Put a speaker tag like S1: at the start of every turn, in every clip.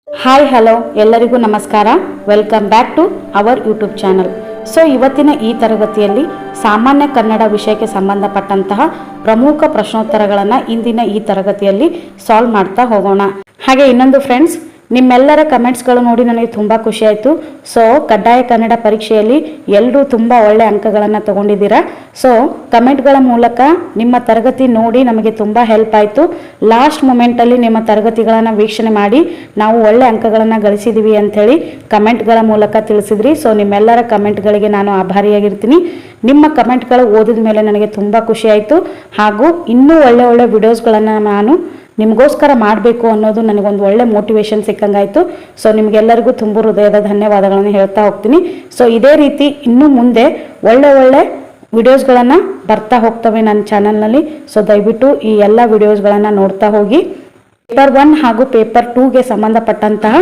S1: Hi hello ಎಲ್ಲರಿಗೂ ನಮಸ್ಕಾರ. Welcome back to our YouTube channel. So ಇವತ್ತಿನ ಈ ತರಗತಿಯಲ್ಲಿ ಸಾಮಾನ್ಯ ಕನ್ನಡ ವಿಷಯಕ್ಕೆ ಸಂಬಂಧಪಟ್ಟಂತಹ ಪ್ರಮುಖ ಪ್ರಶ್ನೋತ್ತರಗಳನ್ನು ಇಂದಿನ ಈ ತರಗತಿಯಲ್ಲಿ ಸಾಲ್ವ್ ಮಾಡ್ತಾ ಹೋಗೋಣ. ಹಾಗೆ ಇನ್ನೊಂದು ಫ್ರೆಂಡ್ಸ್, ನಿಮ್ಮೆಲ್ಲರ ಕಮೆಂಟ್ಸ್ಗಳು ನೋಡಿ ನನಗೆ ತುಂಬ ಖುಷಿ ಆಯಿತು. ಸೊ ಕಡ್ಡಾಯ ಕನ್ನಡ ಪರೀಕ್ಷೆಯಲ್ಲಿ ಎಲ್ಲರೂ ತುಂಬ ಒಳ್ಳೆ ಅಂಕಗಳನ್ನು ತಗೊಂಡಿದ್ದೀರಾ. ಸೊ ಕಮೆಂಟ್ಗಳ ಮೂಲಕ ನಿಮ್ಮ ತರಗತಿ ನೋಡಿ ನಮಗೆ ತುಂಬ ಹೆಲ್ಪ್ ಆಯಿತು. ಲಾಸ್ಟ್ ಮೂಮೆಂಟಲ್ಲಿ ನಿಮ್ಮ ತರಗತಿಗಳನ್ನು ವೀಕ್ಷಣೆ ಮಾಡಿ ನಾವು ಒಳ್ಳೆ ಅಂಕಗಳನ್ನು ಗಳಿಸಿದ್ದೀವಿ ಅಂಥೇಳಿ ಕಮೆಂಟ್ಗಳ ಮೂಲಕ ತಿಳಿಸಿದ್ರಿ. ಸೊ ನಿಮ್ಮೆಲ್ಲರ ಕಮೆಂಟ್ಗಳಿಗೆ ನಾನು ಆಭಾರಿಯಾಗಿರ್ತೀನಿ. ನಿಮ್ಮ ಕಮೆಂಟ್ಗಳು ಓದಿದ ಮೇಲೆ ನನಗೆ ತುಂಬ ಖುಷಿ ಆಯಿತು. ಹಾಗೂ ಇನ್ನೂ ಒಳ್ಳೆ ವಿಡಿಯೋಸ್ಗಳನ್ನು ನಾನು ನಿಮಗೋಸ್ಕರ ಮಾಡಬೇಕು ಅನ್ನೋದು ನನಗೊಂದು ಒಳ್ಳೆ ಮೋಟಿವೇಶನ್ ಸಿಕ್ಕಂಗಾಯಿತು. ಸೊ ನಿಮಗೆಲ್ಲರಿಗೂ ತುಂಬ ಹೃದಯದ ಧನ್ಯವಾದಗಳನ್ನು ಹೇಳ್ತಾ ಹೋಗ್ತೀನಿ. ಸೊ ಇದೇ ರೀತಿ ಇನ್ನೂ ಮುಂದೆ ಒಳ್ಳೆ ವಿಡಿಯೋಸ್ಗಳನ್ನು ಬರ್ತಾ ಹೋಗ್ತವೆ ನನ್ನ ಚಾನಲ್ನಲ್ಲಿ. ಸೊ ದಯವಿಟ್ಟು ಈ ಎಲ್ಲ ವಿಡಿಯೋಸ್ಗಳನ್ನು ನೋಡ್ತಾ ಹೋಗಿ. ಪೇಪರ್ 1 ಹಾಗೂ ಪೇಪರ್ 2ಗೆ ಸಂಬಂಧಪಟ್ಟಂತಹ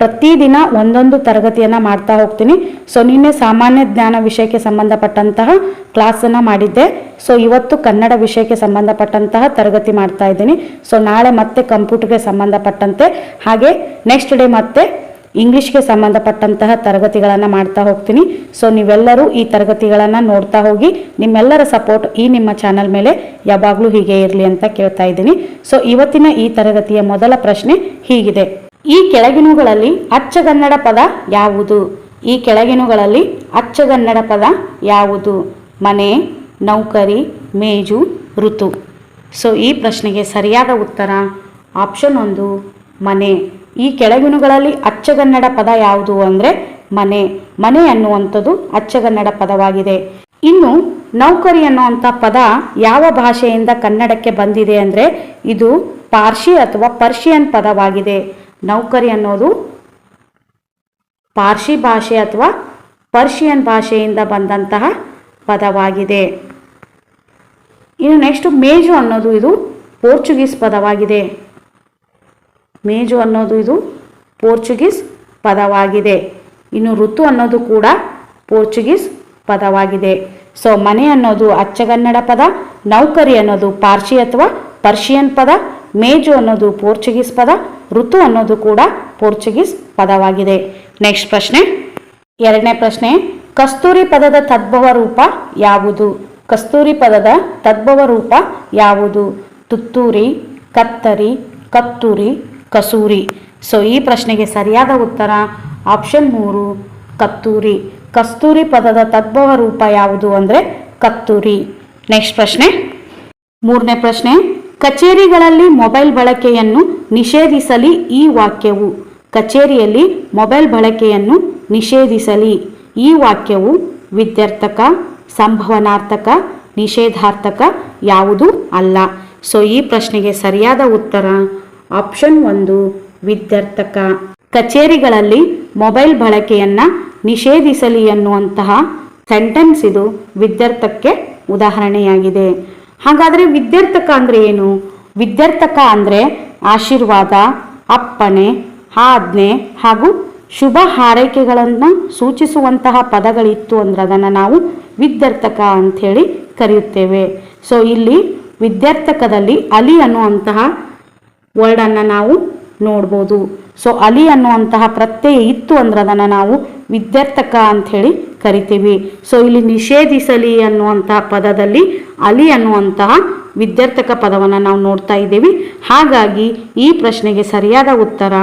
S1: ಪ್ರತಿದಿನ ಒಂದೊಂದು ತರಗತಿಯನ್ನು ಮಾಡ್ತಾ ಹೋಗ್ತೀನಿ. ಸೊ ನಿನ್ನೆ ಸಾಮಾನ್ಯ ಜ್ಞಾನ ವಿಷಯಕ್ಕೆ ಸಂಬಂಧಪಟ್ಟಂತಹ ಕ್ಲಾಸನ್ನು ಮಾಡಿದ್ದೆ. ಸೊ ಇವತ್ತು ಕನ್ನಡ ವಿಷಯಕ್ಕೆ ಸಂಬಂಧಪಟ್ಟಂತಹ ತರಗತಿ ಮಾಡ್ತಾ ಇದ್ದೀನಿ. ಸೊ ನಾಳೆ ಮತ್ತೆ ಕಂಪ್ಯೂಟರ್ಗೆ ಸಂಬಂಧಪಟ್ಟಂತೆ, ಹಾಗೆ ನೆಕ್ಸ್ಟ್ ಡೇ ಮತ್ತೆ ಇಂಗ್ಲೀಷ್ಗೆ ಸಂಬಂಧಪಟ್ಟಂತಹ ತರಗತಿಗಳನ್ನು ಮಾಡ್ತಾ ಹೋಗ್ತೀನಿ. ಸೊ ನೀವೆಲ್ಲರೂ ಈ ತರಗತಿಗಳನ್ನು ನೋಡ್ತಾ ಹೋಗಿ. ನಿಮ್ಮೆಲ್ಲರ ಸಪೋರ್ಟ್ ಈ ನಿಮ್ಮ ಚಾನಲ್ ಮೇಲೆ ಯಾವಾಗಲೂ ಹೀಗೆ ಇರಲಿ ಅಂತ ಕೇಳ್ತಾ ಇದ್ದೀನಿ. ಸೊ ಇವತ್ತಿನ ಈ ತರಗತಿಯ ಮೊದಲ ಪ್ರಶ್ನೆ ಹೀಗಿದೆ: ಈ ಕೆಳಗಿನವುಗಳಲ್ಲಿ ಅಚ್ಚಗನ್ನಡ ಪದ ಯಾವುದು? ಈ ಕೆಳಗಿನವುಗಳಲ್ಲಿ ಅಚ್ಚಗನ್ನಡ ಪದ ಯಾವುದು? ಮನೆ, ನೌಕರಿ, ಮೇಜು, ಋತು. ಸೊ ಈ ಪ್ರಶ್ನೆಗೆ ಸರಿಯಾದ ಉತ್ತರ ಆಪ್ಷನ್ 1 ಮನೆ. ಈ ಕೆಳಗಿನವುಗಳಲ್ಲಿ ಅಚ್ಚಗನ್ನಡ ಪದ ಯಾವುದು ಅಂದರೆ ಮನೆ. ಮನೆ ಅನ್ನುವಂಥದ್ದು ಅಚ್ಚಗನ್ನಡ ಪದವಾಗಿದೆ. ಇನ್ನು ನೌಕರಿ ಅನ್ನುವಂಥ ಪದ ಯಾವ ಭಾಷೆಯಿಂದ ಕನ್ನಡಕ್ಕೆ ಬಂದಿದೆ ಅಂದರೆ ಇದು ಪಾರ್ಸಿ ಅಥವಾ ಪರ್ಷಿಯನ್ ಪದವಾಗಿದೆ. ನೌಕರಿ ಅನ್ನೋದು ಪಾರ್ಸಿ ಭಾಷೆ ಅಥವಾ ಪರ್ಷಿಯನ್ ಭಾಷೆಯಿಂದ ಬಂದಂತಹ ಪದವಾಗಿದೆ. ಇನ್ನು ನೆಕ್ಸ್ಟ್ ಮೇಜು ಅನ್ನೋದು ಇದು ಪೋರ್ಚುಗೀಸ್ ಪದವಾಗಿದೆ. ಮೇಜು ಅನ್ನೋದು ಇದು ಪೋರ್ಚುಗೀಸ್ ಪದವಾಗಿದೆ. ಇನ್ನು ಋತು ಅನ್ನೋದು ಕೂಡ ಪೋರ್ಚುಗೀಸ್ ಪದವಾಗಿದೆ. ಸೊ ಮನೆ ಅನ್ನೋದು ಅಚ್ಚಗನ್ನಡ ಪದ, ನೌಕರಿ ಅನ್ನೋದು ಪಾರ್ಸಿ ಅಥವಾ ಪರ್ಷಿಯನ್ ಪದ, ಮೇಜು ಅನ್ನೋದು ಪೋರ್ಚುಗೀಸ್ ಪದ, ಋತು ಅನ್ನೋದು ಕೂಡ ಪೋರ್ಚುಗೀಸ್ ಪದವಾಗಿದೆ. ನೆಕ್ಸ್ಟ್ ಪ್ರಶ್ನೆ, ಎರಡನೇ ಪ್ರಶ್ನೆ: ಕಸ್ತೂರಿ ಪದದ ತದ್ಭವ ರೂಪ ಯಾವುದು? ಕಸ್ತೂರಿ ಪದದ ತದ್ಭವ ರೂಪ ಯಾವುದು? ತುತ್ತೂರಿ, ಕತ್ತರಿ, ಕತ್ತೂರಿ, ಕಸೂರಿ. ಸೊ ಈ ಪ್ರಶ್ನೆಗೆ ಸರಿಯಾದ ಉತ್ತರ ಆಪ್ಷನ್ 3 ಕತ್ತೂರಿ. ಕಸ್ತೂರಿ ಪದದ ತದ್ಭವ ರೂಪ ಯಾವುದು ಅಂದರೆ ಕತ್ತೂರಿ. ನೆಕ್ಸ್ಟ್ ಪ್ರಶ್ನೆ, ಮೂರನೇ ಪ್ರಶ್ನೆ: ಕಚೇರಿಗಳಲ್ಲಿ ಮೊಬೈಲ್ ಬಳಕೆಯನ್ನು ನಿಷೇಧಿಸಲಿ ಈ ವಾಕ್ಯವು. ಕಚೇರಿಯಲ್ಲಿ ಮೊಬೈಲ್ ಬಳಕೆಯನ್ನು ನಿಷೇಧಿಸಲಿ ಈ ವಾಕ್ಯವು ವಿದ್ಯಾರ್ಥಕ, ಸಂಭವನಾರ್ಥಕ, ನಿಷೇಧಾರ್ಥಕ ಯಾವುದೂ ಅಲ್ಲ. ಸೊ ಈ ಪ್ರಶ್ನೆಗೆ ಸರಿಯಾದ ಉತ್ತರ ಆಪ್ಷನ್ 1 ವಿದ್ಯಾರ್ಥಕ. ಕಚೇರಿಗಳಲ್ಲಿ ಮೊಬೈಲ್ ಬಳಕೆಯನ್ನು ನಿಷೇಧಿಸಲಿ ಎನ್ನುವಂತಹ ಸೆಂಟೆನ್ಸ್ ಇದು ವಿದ್ಯಾರ್ಥಕ್ಕೆ ಉದಾಹರಣೆಯಾಗಿದೆ. ಹಾಗಾದರೆ ವಿದ್ಯಾರ್ಥಕ ಅಂದರೆ ಏನು? ವಿದ್ಯಾರ್ಥಕ ಅಂದರೆ ಆಶೀರ್ವಾದ, ಅಪ್ಪಣೆ, ಆಜ್ಞೆ ಹಾಗೂ ಶುಭ ಹಾರೈಕೆಗಳನ್ನು ಸೂಚಿಸುವಂತಹ ಪದಗಳಿತ್ತು ಅಂದರೆ ಅದನ್ನು ನಾವು ವಿದ್ಯಾರ್ಥಕ ಅಂಥೇಳಿ ಕರೆಯುತ್ತೇವೆ. ಸೊ ಇಲ್ಲಿ ವಿದ್ಯಾರ್ಥಕದಲ್ಲಿ ಅಲಿ ಅನ್ನುವಂತಹ ವರ್ಡನ್ನು ನಾವು ನೋಡ್ಬೋದು. ಸೊ ಅಲಿ ಅನ್ನುವಂತಹ ಪ್ರತ್ಯಯ ಇತ್ತು ಅಂದ್ರೆ ಅದನ್ನು ನಾವು ವಿದ್ಯಾರ್ಥಕ ಅಂಥೇಳಿ ಕರಿತೀವಿ. ಸೊ ಇಲ್ಲಿ ನಿಷೇಧಿಸಲಿ ಅನ್ನುವಂತಹ ಪದದಲ್ಲಿ ಅಲಿ ಅನ್ನುವಂತಹ ವಿದ್ಯಾರ್ಥಕ ಪದವನ್ನು ನಾವು ನೋಡ್ತಾ ಇದ್ದೀವಿ. ಹಾಗಾಗಿ ಈ ಪ್ರಶ್ನೆಗೆ ಸರಿಯಾದ ಉತ್ತರ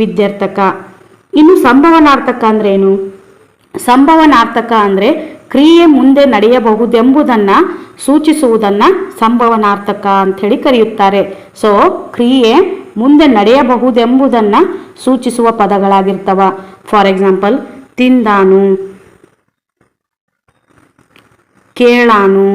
S1: ವಿದ್ಯಾರ್ಥಕ. ಇನ್ನು ಸಂಭವನಾರ್ಥಕ ಅಂದ್ರೆ ಏನು? ಸಂಭವನಾರ್ಥಕ ಅಂದರೆ ಕ್ರಿಯೆ ಮುಂದೆ ನಡೆಯಬಹುದೆಂಬುದನ್ನು ಸೂಚಿಸುವುದನ್ನು ಸಂಭವನಾರ್ಥಕ ಅಂಥೇಳಿ ಕರೆಯುತ್ತಾರೆ. ಸೊ ಕ್ರಿಯೆ ಮುಂದೆ ನಡೆಯಬಹುದೆಂಬುದನ್ನು ಸೂಚಿಸುವ ಪದಗಳಾಗಿರ್ತವ. ಫಾರ್ ಎಕ್ಸಾಂಪಲ್ ತಿಂದಾನು, ಕೇಳಾನು,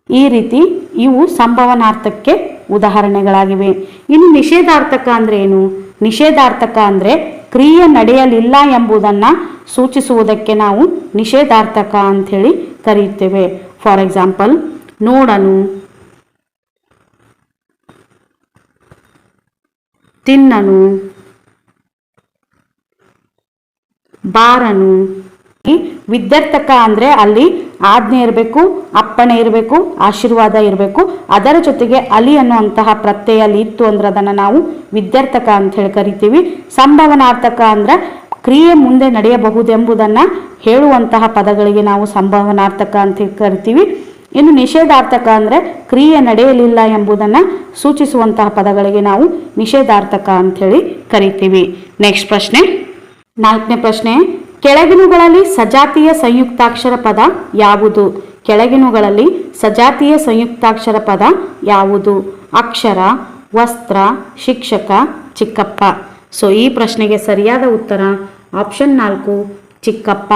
S1: ಈ ರೀತಿ ಇವು ಸಂಭವನಾರ್ಥಕ್ಕೆ ಉದಾಹರಣೆಗಳಾಗಿವೆ. ಇನ್ನು ನಿಷೇಧಾರ್ಥಕ ಅಂದರೆ ಏನು? ನಿಷೇಧಾರ್ಥಕ ಅಂದರೆ ಕ್ರಿಯೆ ನಡೆಯಲಿಲ್ಲ ಎಂಬುದನ್ನು ಸೂಚಿಸುವುದಕ್ಕೆ ನಾವು ನಿಷೇಧಾರ್ಥಕ ಅಂಥೇಳಿ ಕರೆಯುತ್ತೇವೆ. ಫಾರ್ ಎಕ್ಸಾಂಪಲ್ ನೋಡನು, ತಿನ್ನನು, ಬಾರನು, ವಿದ್ಯಾರ್ಥಕ ಅಂದರೆ ಅಲ್ಲಿ ಆಜ್ಞೆ ಇರಬೇಕು, ಅಪ್ಪಣೆ ಇರಬೇಕು, ಆಶೀರ್ವಾದ ಇರಬೇಕು. ಅದರ ಜೊತೆಗೆ ಅಲಿ ಅನ್ನುವಂತಹ ಪ್ರತ್ಯಯ ಅಲ್ಲಿ ಇತ್ತು ಅಂದ್ರೆ ಅದನ್ನು ನಾವು ವಿದ್ಯಾರ್ಥಕ ಅಂತ ಹೇಳಿ ಕರಿತೀವಿ. ಸಂಭಾವನಾರ್ಥಕ ಅಂದ್ರೆ ಕ್ರಿಯೆ ಮುಂದೆ ನಡೆಯಬಹುದೆಂಬುದನ್ನು ಹೇಳುವಂತಹ ಪದಗಳಿಗೆ ನಾವು ಸಂಭಾವನಾರ್ಥಕ ಅಂತ ಕರಿತೀವಿ. ಇನ್ನು ನಿಷೇಧಾರ್ಥಕ ಅಂದರೆ ಕ್ರಿಯೆ ನಡೆಯಲಿಲ್ಲ ಎಂಬುದನ್ನು ಸೂಚಿಸುವಂತಹ ಪದಗಳಿಗೆ ನಾವು ನಿಷೇಧಾರ್ಥಕ ಅಂಥೇಳಿ ಕರಿತೀವಿ. ನೆಕ್ಸ್ಟ್ ಪ್ರಶ್ನೆ, 4ನೇ ಪ್ರಶ್ನೆ, ಕೆಳಗಿನವುಗಳಲ್ಲಿ ಸಜಾತಿಯ ಸಂಯುಕ್ತಾಕ್ಷರ ಪದ ಯಾವುದು? ಕೆಳಗಿನವುಗಳಲ್ಲಿ ಸಜಾತಿಯ ಸಂಯುಕ್ತಾಕ್ಷರ ಪದ ಯಾವುದು? ಅಕ್ಷರ, ವಸ್ತ್ರ, ಶಿಕ್ಷಕ, ಚಿಕ್ಕಪ್ಪ. ಸೊ ಈ ಪ್ರಶ್ನೆಗೆ ಸರಿಯಾದ ಉತ್ತರ ಆಪ್ಷನ್ 4 ಚಿಕ್ಕಪ್ಪ.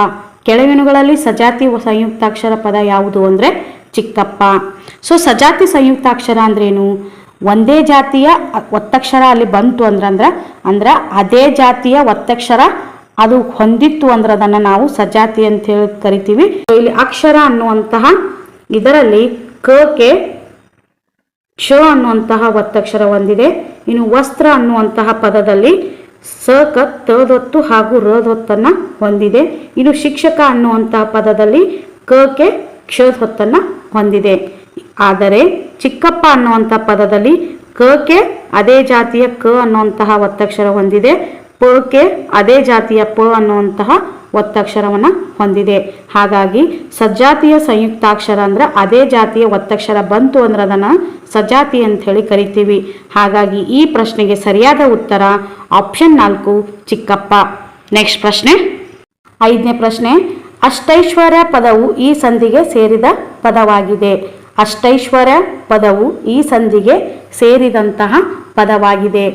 S1: ಕೆಳಗಿನವುಗಳಲ್ಲಿ ಸಜಾತಿ ಸಂಯುಕ್ತಾಕ್ಷರ ಪದ ಯಾವುದು ಅಂದರೆ ಚಿಕ್ಕಪ್ಪ. ಸೊ ಸಜಾತಿ ಸಂಯುಕ್ತಾಕ್ಷರ ಅಂದ್ರೇನು? ಒಂದೇ ಜಾತಿಯ ಒತ್ತಕ್ಷರ ಅಲ್ಲಿ ಬಂತು ಅಂದ್ರೆ ಅದೇ ಜಾತಿಯ ಒತ್ತಕ್ಷರ ಅದು ಹೊಂದಿತ್ತು ಅಂದ್ರೆ ಅದನ್ನು ನಾವು ಸಜಾತಿ ಅಂತ ಹೇಳಿ ಕರಿತೀವಿ. ಇಲ್ಲಿ ಅಕ್ಷರ ಅನ್ನುವಂತಹ ಇದರಲ್ಲಿ ಕೆ ಕ್ಷ ಅನ್ನುವಂತಹ ಒತ್ತಕ್ಷರ ಹೊಂದಿದೆ. ಇನ್ನು ವಸ್ತ್ರ ಅನ್ನುವಂತಹ ಪದದಲ್ಲಿ ಕ ತದೊತ್ತು ಹಾಗೂ ರದೊತ್ತನ್ನು ಹೊಂದಿದೆ. ಇನ್ನು ಶಿಕ್ಷಕ ಅನ್ನುವಂತಹ ಪದದಲ್ಲಿ ಕೆ ಕ್ಷ ಹೊಂದಿದೆ. ಆದರೆ ಚಿಕ್ಕಪ್ಪ ಅನ್ನುವಂಥ ಪದದಲ್ಲಿ ಕೆ ಅದೇ ಜಾತಿಯ ಕ ಅನ್ನುವಂತಹ ಒತ್ತಕ್ಷರ ಹೊಂದಿದೆ, ಕೆ ಅದೇ ಜಾತಿಯ ಪ ಅನ್ನುವಂತಹ ಒತ್ತಕ್ಷರವನ್ನು ಹೊಂದಿದೆ. ಹಾಗಾಗಿ ಸಜಾತಿಯ ಸಂಯುಕ್ತಾಕ್ಷರ ಅಂದ್ರೆ ಅದೇ ಜಾತಿಯ ಒತ್ತಕ್ಷರ ಬಂತು ಅಂದ್ರೆ ಅದನ್ನು ಸಜಾತಿ ಅಂತ ಹೇಳಿ ಕರಿತೀವಿ. ಹಾಗಾಗಿ ಈ ಪ್ರಶ್ನೆಗೆ ಸರಿಯಾದ ಉತ್ತರ ಆಪ್ಷನ್ 4 ಚಿಕ್ಕಪ್ಪ. ನೆಕ್ಸ್ಟ್ ಪ್ರಶ್ನೆ, 5ನೇ ಪ್ರಶ್ನೆ, ಅಷ್ಟೈಶ್ವರ್ಯ ಪದವು ಈ ಸಂಧಿಗೆ ಸೇರಿದ ಪದವಾಗಿದೆ. ಅಷ್ಟೈಶ್ವರ್ಯ ಪದವು ಈ ಸಂಧಿಗೆ ಸೇರಿದಂತಹ ಪದವಾಗಿದೆ.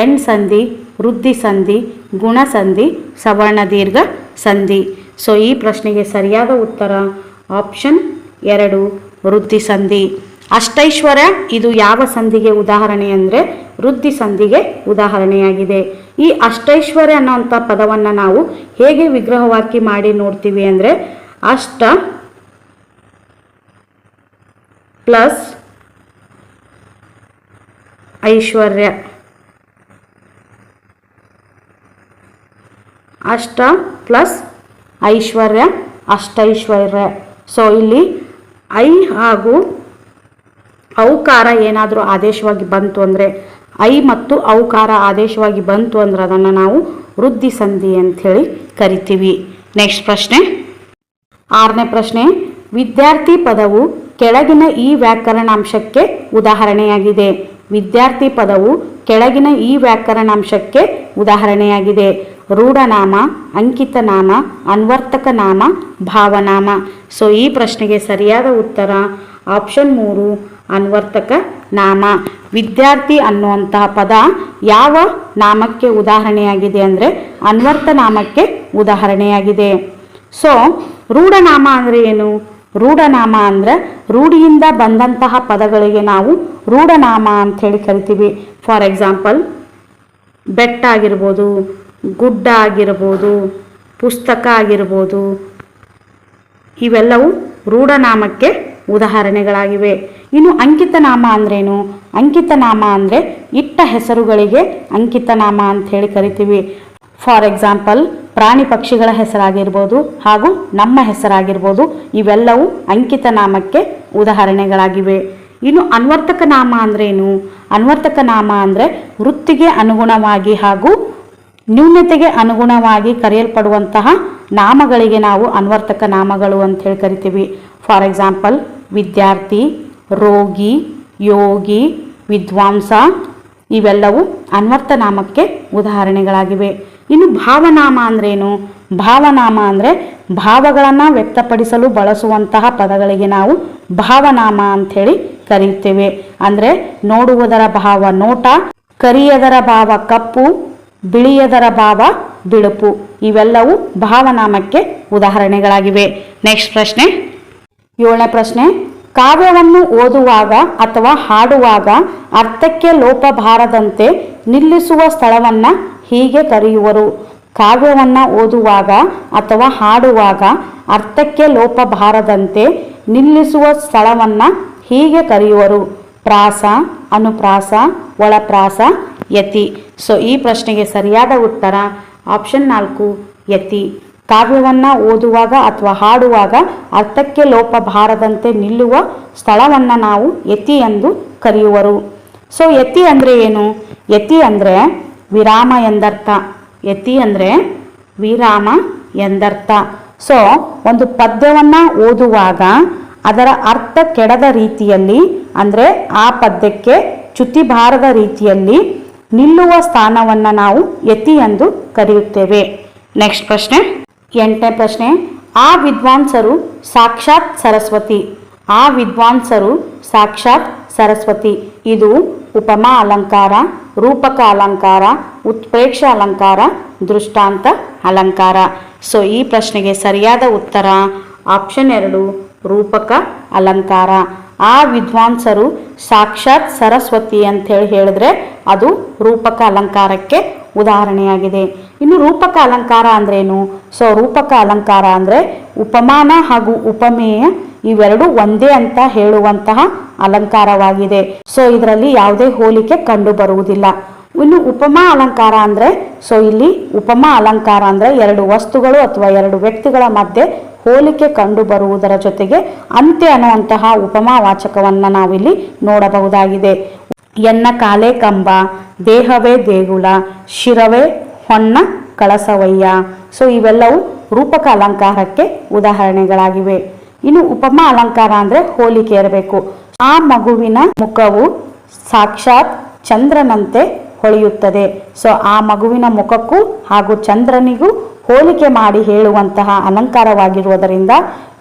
S1: ಎಣ್ ಸಂಧಿ, ವೃದ್ಧಿ ಸಂಧಿ, ಗುಣ ಸಂಧಿ, ಸವರ್ಣ ದೀರ್ಘ ಸಂಧಿ. ಸೊ ಈ ಪ್ರಶ್ನೆಗೆ ಸರಿಯಾದ ಉತ್ತರ ಆಪ್ಷನ್ 2 ವೃದ್ಧಿ ಸಂಧಿ. ಅಷ್ಟೈಶ್ವರ್ಯ ಇದು ಯಾವ ಸಂಧಿಗೆ ಉದಾಹರಣೆ ಅಂದರೆ ವೃದ್ಧಿ ಸಂಧಿಗೆ ಉದಾಹರಣೆಯಾಗಿದೆ. ಈ ಅಷ್ಟೈಶ್ವರ್ಯ ಅನ್ನೋಂಥ ಪದವನ್ನು ನಾವು ಹೇಗೆ ವಿಗ್ರಹವಾಕ್ಯ ಮಾಡಿ ನೋಡ್ತೀವಿ ಅಂದರೆ ಅಷ್ಟ ಪ್ಲಸ್ ಐಶ್ವರ್ಯ, ಅಷ್ಟ ಪ್ಲಸ್ ಐಶ್ವರ್ಯ, ಅಷ್ಟೈಶ್ವರ್ಯ. ಸೊ ಇಲ್ಲಿ ಐ ಹಾಗೂ ಔಕಾರ ಏನಾದರೂ ಆದೇಶವಾಗಿ ಬಂತು ಅಂದರೆ ಐ ಮತ್ತು ಔಕಾರ ಆದೇಶವಾಗಿ ಬಂತು ಅಂದ್ರೆ ಅದನ್ನು ನಾವು ವೃದ್ಧಿ ಸಂಧಿ ಅಂಥೇಳಿ ಕರಿತೀವಿ. ನೆಕ್ಸ್ಟ್ ಪ್ರಶ್ನೆ, 6ನೇ ಪ್ರಶ್ನೆ, ವಿದ್ಯಾರ್ಥಿ ಪದವು ಕೆಳಗಿನ ಈ ವ್ಯಾಕರಣಾಂಶಕ್ಕೆ ಉದಾಹರಣೆಯಾಗಿದೆ. ವಿದ್ಯಾರ್ಥಿ ಪದವು ಕೆಳಗಿನ ಈ ವ್ಯಾಕರಣಾಂಶಕ್ಕೆ ಉದಾಹರಣೆಯಾಗಿದೆ. ರೂಢನಾಮ, ಅಂಕಿತ ನಾಮ, ಅನ್ವರ್ತಕ ನಾಮ, ಭಾವನಾಮ. ಸೊ ಈ ಪ್ರಶ್ನೆಗೆ ಸರಿಯಾದ ಉತ್ತರ ಆಪ್ಷನ್ 3 ಅನ್ವರ್ತಕ ನಾಮ. ವಿದ್ಯಾರ್ಥಿ ಅನ್ನುವಂತಹ ಪದ ಯಾವ ನಾಮಕ್ಕೆ ಉದಾಹರಣೆಯಾಗಿದೆ ಅಂದರೆ ಅನ್ವರ್ಥ ನಾಮಕ್ಕೆ ಉದಾಹರಣೆಯಾಗಿದೆ. ಸೊ ರೂಢನಾಮ ಅಂದರೆ ಏನು? ರೂಢನಾಮ ಅಂದರೆ ರೂಢಿಯಿಂದ ಬಂದಂತಹ ಪದಗಳಿಗೆ ನಾವು ರೂಢನಾಮ ಅಂಥೇಳಿ ಕರಿತೀವಿ. ಫಾರ್ ಎಕ್ಸಾಂಪಲ್ ಬೆಟ್ಟ ಆಗಿರ್ಬೋದು, ಗುಡ್ಡ ಆಗಿರ್ಬೋದು, ಪುಸ್ತಕ ಆಗಿರ್ಬೋದು, ಇವೆಲ್ಲವೂ ರೂಢನಾಮಕ್ಕೆ ಉದಾಹರಣೆಗಳಾಗಿವೆ. ಇನ್ನು ಅಂಕಿತ ನಾಮ ಅಂದ್ರೇನು? ಅಂಕಿತ ನಾಮ ಅಂದರೆ ಇಟ್ಟ ಹೆಸರುಗಳಿಗೆ ಅಂಕಿತ ನಾಮ ಅಂಥೇಳಿ ಕರಿತೀವಿ. ಫಾರ್ ಎಕ್ಸಾಂಪಲ್ ಪ್ರಾಣಿ ಪಕ್ಷಿಗಳ ಹೆಸರಾಗಿರ್ಬೋದು ಹಾಗೂ ನಮ್ಮ ಹೆಸರಾಗಿರ್ಬೋದು, ಇವೆಲ್ಲವೂ ಅಂಕಿತ ನಾಮಕ್ಕೆ ಉದಾಹರಣೆಗಳಾಗಿವೆ. ಇನ್ನು ಅನ್ವರ್ತಕ ನಾಮ ಅಂದ್ರೇನು? ಅನ್ವರ್ತಕ ನಾಮ ಅಂದರೆ ವೃತ್ತಿಗೆ ಅನುಗುಣವಾಗಿ ಹಾಗೂ ನ್ಯೂನತೆಗೆ ಅನುಗುಣವಾಗಿ ಕರೆಯಲ್ಪಡುವಂತಹ ನಾಮಗಳಿಗೆ ನಾವು ಅನ್ವರ್ತಕ ನಾಮಗಳು ಅಂಥೇಳಿ ಕರಿತೀವಿ. ಫಾರ್ ಎಕ್ಸಾಂಪಲ್ ವಿದ್ಯಾರ್ಥಿ, ರೋಗಿ, ಯೋಗಿ, ವಿದ್ವಾಂಸ, ಇವೆಲ್ಲವೂ ಅನ್ವರ್ಥ ನಾಮಕ್ಕೆ ಉದಾಹರಣೆಗಳಾಗಿವೆ. ಇನ್ನು ಭಾವನಾಮ ಅಂದ್ರೇನು? ಭಾವನಾಮ ಅಂದರೆ ಭಾವಗಳನ್ನು ವ್ಯಕ್ತಪಡಿಸಲು ಬಳಸುವಂತಹ ಪದಗಳಿಗೆ ನಾವು ಭಾವನಾಮ ಅಂಥೇಳಿ ಕರೀತೇವೆ. ಅಂದರೆ ನೋಡುವುದರ ಭಾವ ನೋಟ, ಕರಿಯದರ ಭಾವ ಕಪ್ಪು, ಬಿಳಿಯದರ ಭಾವ ಬಿಳುಪು, ಇವೆಲ್ಲವೂ ಭಾವನಾಮಕ್ಕೆ ಉದಾಹರಣೆಗಳಾಗಿವೆ. ನೆಕ್ಸ್ಟ್ ಪ್ರಶ್ನೆ, 7ನೇ ಪ್ರಶ್ನೆ, ಕಾವ್ಯವನ್ನು ಓದುವಾಗ ಅಥವಾ ಹಾಡುವಾಗ ಅರ್ಥಕ್ಕೆ ಲೋಪ ಬಾರದಂತೆ ನಿಲ್ಲಿಸುವ ಸ್ಥಳವನ್ನು ಹೀಗೆ ಕರೆಯುವರು. ಕಾವ್ಯವನ್ನು ಓದುವಾಗ ಅಥವಾ ಹಾಡುವಾಗ ಅರ್ಥಕ್ಕೆ ಲೋಪ ಬಾರದಂತೆ ನಿಲ್ಲಿಸುವ ಸ್ಥಳವನ್ನು ಹೀಗೆ ಕರೆಯುವರು. ಪ್ರಾಸ, ಅನುಪ್ರಾಸ, ಒಳಪ್ರಾಸ, ಯತಿ. ಸೊ ಈ ಪ್ರಶ್ನೆಗೆ ಸರಿಯಾದ ಉತ್ತರ ಆಪ್ಷನ್ 4 ಯತಿ. ಕಾವ್ಯವನ್ನು ಓದುವಾಗ ಅಥವಾ ಹಾಡುವಾಗ ಅರ್ಥಕ್ಕೆ ಲೋಪ ಬಾರದಂತೆ ನಿಲ್ಲುವ ಸ್ಥಳವನ್ನು ನಾವು ಯತಿ ಎಂದು ಕರೆಯುವರು. ಸೊ ಯತಿ ಅಂದರೆ ಏನು? ಯತಿ ಅಂದರೆ ವಿರಾಮ ಎಂದರ್ಥ. ಯತಿ ಅಂದರೆ ವಿರಾಮ ಎಂದರ್ಥ. ಸೊ ಒಂದು ಪದ್ಯವನ್ನು ಓದುವಾಗ ಅದರ ಅರ್ಥ ಕೆಡದ ರೀತಿಯಲ್ಲಿ ಅಂದರೆ ಆ ಪದ್ಯಕ್ಕೆ ಚ್ಯುತಿ ಬಾರದ ರೀತಿಯಲ್ಲಿ ನಿಲ್ಲುವ ಸ್ಥಾನವನ್ನು ನಾವು ಯತಿ ಎಂದು ಕರೆಯುತ್ತೇವೆ. ನೆಕ್ಸ್ಟ್ ಪ್ರಶ್ನೆ, 8ನೇ ಪ್ರಶ್ನೆ. ಆ ವಿದ್ವಾಂಸರು ಸಾಕ್ಷಾತ್ ಸರಸ್ವತಿ. ಆ ವಿದ್ವಾಂಸರು ಸಾಕ್ಷಾತ್ ಸರಸ್ವತಿ. ಇದು ಉಪಮಾ ಅಲಂಕಾರ, ರೂಪಕ ಅಲಂಕಾರ, ಉತ್ಪ್ರೇಕ್ಷ ಅಲಂಕಾರ, ದೃಷ್ಟಾಂತ ಅಲಂಕಾರ. ಸೊ ಈ ಪ್ರಶ್ನೆಗೆ ಸರಿಯಾದ ಉತ್ತರ ಆಪ್ಷನ್ 2 ರೂಪಕ ಅಲಂಕಾರ. ಆ ವಿದ್ವಾಂಸರು ಸಾಕ್ಷಾತ್ ಸರಸ್ವತಿ ಅಂಥೇಳಿ ಹೇಳಿದ್ರೆ ಅದು ರೂಪಕ ಅಲಂಕಾರಕ್ಕೆ ಉದಾಹರಣೆಯಾಗಿದೆ. ಇನ್ನು ರೂಪಕ ಅಲಂಕಾರ ಅಂದ್ರೇನು? ಸೊ ರೂಪಕ ಅಲಂಕಾರ ಅಂದರೆ ಉಪಮಾನ ಹಾಗೂ ಉಪಮೇಯ ಇವೆರಡು ಒಂದೇ ಅಂತ ಹೇಳುವಂತಹ ಅಲಂಕಾರವಾಗಿದೆ. ಸೊ ಇದರಲ್ಲಿ ಯಾವುದೇ ಹೋಲಿಕೆ ಕಂಡು ಬರುವುದಿಲ್ಲ. ಇನ್ನು ಉಪಮಾ ಅಲಂಕಾರ ಅಂದರೆ ಸೊ ಇಲ್ಲಿ ಉಪಮಾ ಅಲಂಕಾರ ಅಂದರೆ ಎರಡು ವಸ್ತುಗಳು ಅಥವಾ ಎರಡು ವ್ಯಕ್ತಿಗಳ ಮಧ್ಯೆ ಹೋಲಿಕೆ ಕಂಡು ಬರುವುದರ ಜೊತೆಗೆ ಅಂತ್ಯ ಅನ್ನುವಂತಹ ಉಪಮಾ ವಾಚಕವನ್ನು ನಾವಿಲ್ಲಿ ನೋಡಬಹುದಾಗಿದೆ. ಎನ್ನ ಕಾಲೇ ಕಂಬ, ದೇಹವೇ ದೇಗುಲ, ಶಿರವೇ ಹೊನ್ನ ಕಳಸವಯ್ಯ. ಸೊ ಇವೆಲ್ಲವೂ ರೂಪಕ ಅಲಂಕಾರಕ್ಕೆ ಉದಾಹರಣೆಗಳಾಗಿವೆ. ಇನ್ನು ಉಪಮಾ ಅಲಂಕಾರ ಅಂದರೆ ಹೋಲಿಕೆ ಇರಬೇಕು. ಆ ಮಗುವಿನ ಮುಖವು ಸಾಕ್ಷಾತ್ ಚಂದ್ರನಂತೆ ಹೊಳೆಯುತ್ತದೆ. ಸೊ ಆ ಮಗುವಿನ ಮುಖಕ್ಕೂ ಹಾಗೂ ಚಂದ್ರನಿಗೂ ಹೋಲಿಕೆ ಮಾಡಿ ಹೇಳುವಂತಹ ಅಲಂಕಾರವಾಗಿರುವುದರಿಂದ